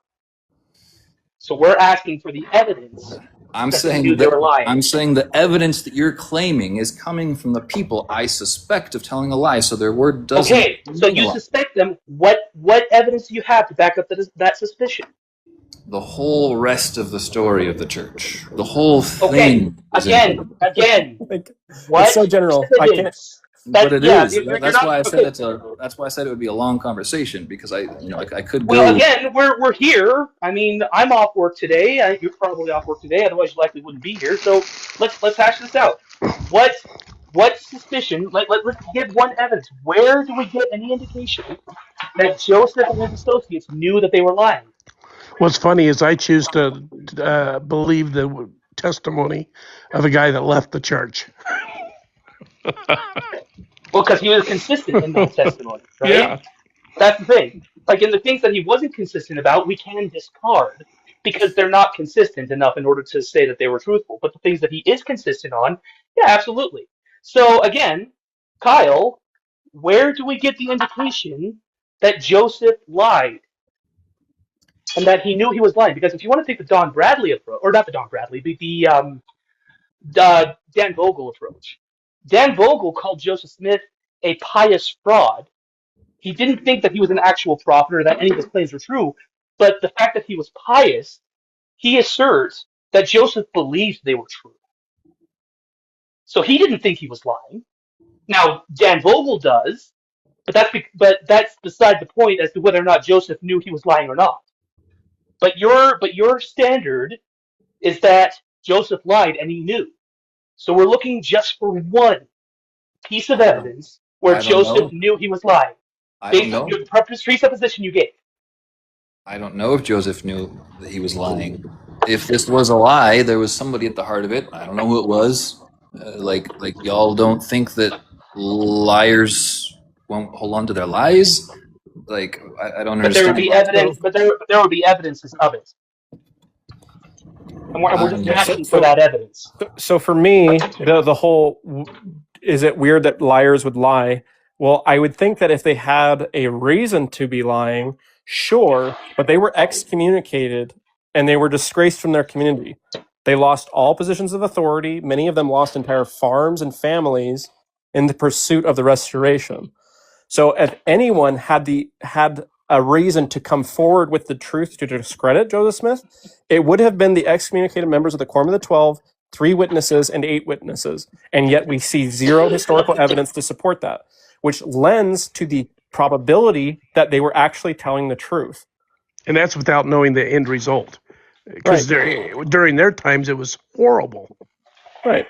So we're asking for the evidence. I'm that they saying knew they were lying. I'm saying the evidence that you're claiming is coming from the people I suspect of telling a lie. So their word doesn't. Okay, so you suspect them. What evidence do you have to back up that suspicion? The whole rest of the story of the church, the whole thing. Okay, again. What? It's so general. I can't. But it is. That's why I said that's why I said it would be a long conversation, because I could go. Well, again, we're here. I mean, I'm off work today. You're probably off work today. Otherwise, you likely wouldn't be here. So let's hash this out. What suspicion? Let's give one evidence. Where do we get any indication that Joseph and his associates knew that they were lying? What's funny is I choose to believe the testimony of a guy that left the church. Well, because he was consistent in that testimony, right? Yeah. That's the thing. Like, in the things that he wasn't consistent about, we can discard because they're not consistent enough in order to say that they were truthful. But the things that he is consistent on, yeah, absolutely. So, again, Kyle, where do we get the indication that Joseph lied? And that he knew he was lying? Because if you want to take the Don Bradley approach, or not the Don Bradley, but the Dan Vogel approach. Dan Vogel called Joseph Smith a pious fraud. He didn't think that he was an actual prophet or that any of his claims were true, but the fact that he was pious, he asserts that Joseph believed they were true. So he didn't think he was lying. Now, Dan Vogel does, but that's beside the point as to whether or not Joseph knew he was lying or not. But your standard is that Joseph lied and he knew. So we're looking just for one piece of evidence where Joseph knew he was lying. Based on your presupposition you gave. I don't know if Joseph knew that he was lying. If this was a lie, there was somebody at the heart of it. I don't know who it was. Like y'all don't think that liars won't hold on to their lies? Like, I don't understand. But there would be evidence. But there would be evidences of it. And we're just asking for that evidence. So for me, the whole, is it weird that liars would lie? Well, I would think that if they had a reason to be lying, sure, but they were excommunicated and they were disgraced from their community. They lost all positions of authority. Many of them lost entire farms and families in the pursuit of the restoration. So if anyone had a reason to come forward with the truth to discredit Joseph Smith, it would have been the excommunicated members of the Quorum of the 12, 3 witnesses and 8 witnesses. And yet we see zero historical evidence to support that, which lends to the probability that they were actually telling the truth. And that's without knowing the end result. Because during their times, it was horrible. Right.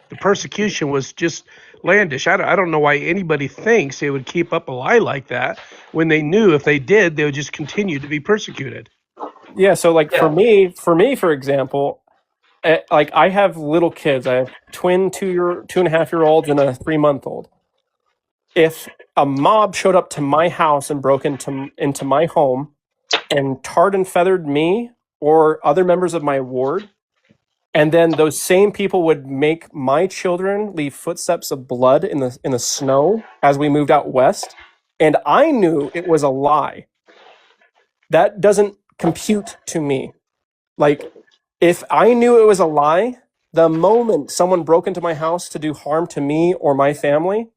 The persecution was just outlandish. I don't know why anybody thinks they would keep up a lie like that when they knew if they did, they would just continue to be persecuted. Yeah, so for me, for example, like I have little kids. I have twin 2.5-year-olds and a 3-month-old. If a mob showed up to my house and broke into my home and tarred and feathered me or other members of my ward, and then those same people would make my children leave footsteps of blood in the snow as we moved out west, and I knew it was a lie, that doesn't compute to me. Like, if I knew it was a lie, the moment someone broke into my house to do harm to me or my family,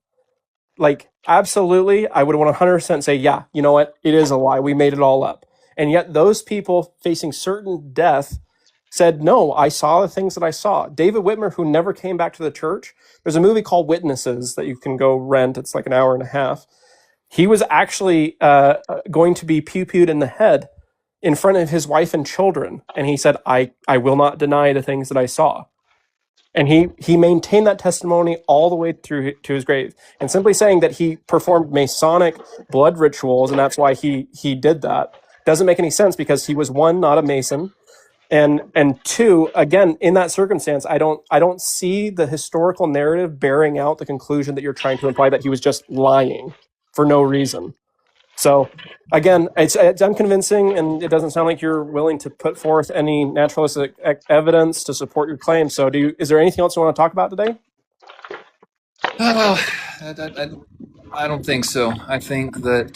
like, absolutely, I would 100% say, yeah, you know what? It is a lie. We made it all up. And yet those people facing certain death said, no, I saw the things that I saw. David Whitmer, who never came back to the church, there's a movie called Witnesses that you can go rent. It's like an hour and a half. He was actually going to be pew-pewed in the head in front of his wife and children. And he said, I will not deny the things that I saw. And he maintained that testimony all the way through to his grave. And simply saying that he performed Masonic blood rituals and that's why he did that doesn't make any sense, because he was, one, not a Mason, and two, again, in that circumstance, I don't see the historical narrative bearing out the conclusion that you're trying to imply, that he was just lying for no reason. So again, it's unconvincing, and it doesn't sound like you're willing to put forth any naturalistic evidence to support your claim. So is there anything else you want to talk about today? I don't think so. I think that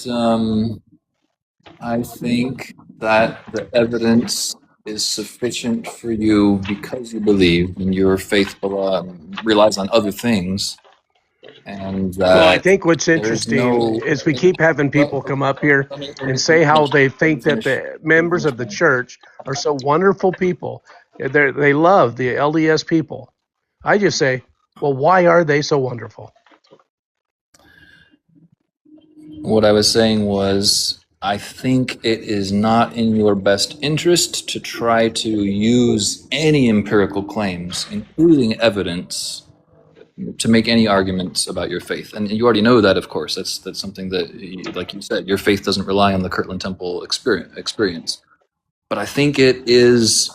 the evidence is sufficient for you because you believe, and your faith relies on other things. And well, I think what's interesting is we keep having people come up here and say how they think that the members of the church are so wonderful people. They love the LDS people. I just say, well, why are they so wonderful? What I was saying was, I think it is not in your best interest to try to use any empirical claims, including evidence, to make any arguments about your faith. And you already know that, of course. That's something that, like you said, your faith doesn't rely on the Kirtland Temple experience. But I think it is,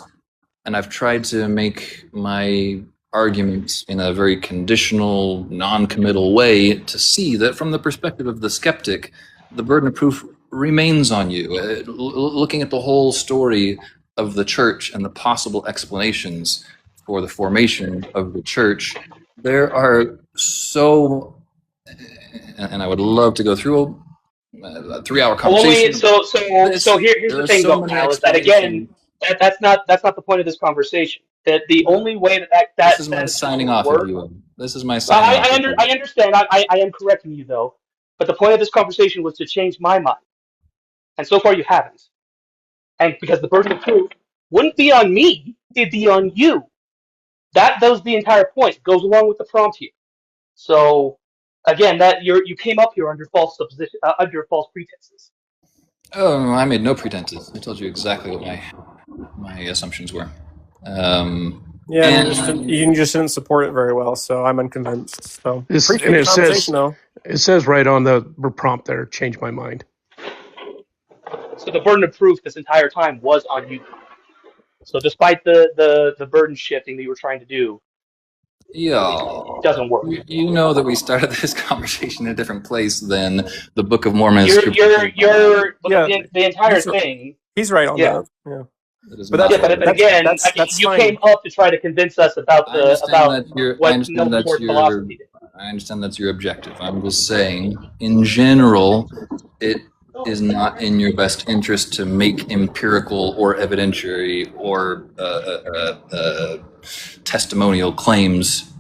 and I've tried to make my arguments in a very conditional, non-committal way to see that from the perspective of the skeptic, the burden of proof remains on you. Looking at the whole story of the church and the possible explanations for the formation of the church, there are so, and I would love to go through a 3-hour conversation. So here's the thing, though, Al, is that again, that's not the point of this conversation. That the only way that this is my signing off of you. This is my signing off. I understand. I am correcting you, though. But the point of this conversation was to change my mind, and so far you haven't. And because the burden of proof wouldn't be on me, it'd be on you. That was the entire point. It goes along with the prompt here. So again, that you came up here under false supposition, under false pretenses. Oh, I made no pretenses. I told you exactly what my assumptions were. You just didn't support it very well, so I'm unconvinced. So it says right on the prompt there, change my mind. So the burden of proof this entire time was on you. So despite the burden shifting that you were trying to do, it doesn't work. You know that we started this conversation in a different place than the Book of Mormon. The entire thing. He's right on that. Yeah. But again, you came up to try to convince us about what philosophy did. I understand that's your objective. I'm just saying, in general, it is not in your best interest to make empirical or evidentiary or testimonial claims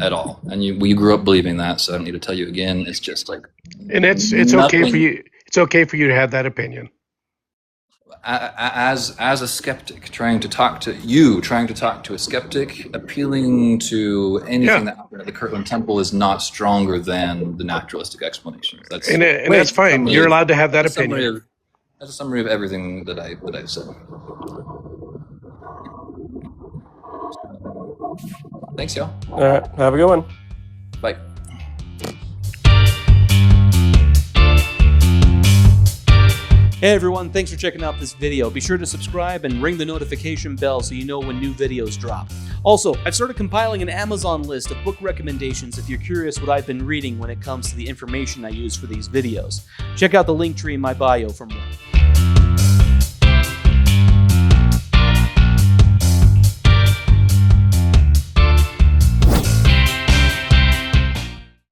at all. And we grew up believing that, so I don't need to tell you again. It's just like, and it's okay for you. It's okay for you to have that opinion. As a skeptic, trying to talk to a skeptic, appealing to anything that happened at the Kirtland Temple is not stronger than the naturalistic explanations. That's fine. You're allowed to have that opinion. That's a summary of everything that I've said. Thanks, y'all. All right, have a good one. Bye. Hey everyone, thanks for checking out this video. Be sure to subscribe and ring the notification bell so you know when new videos drop. Also, I've started compiling an Amazon list of book recommendations if you're curious what I've been reading when it comes to the information I use for these videos. Check out the link tree in my bio for more.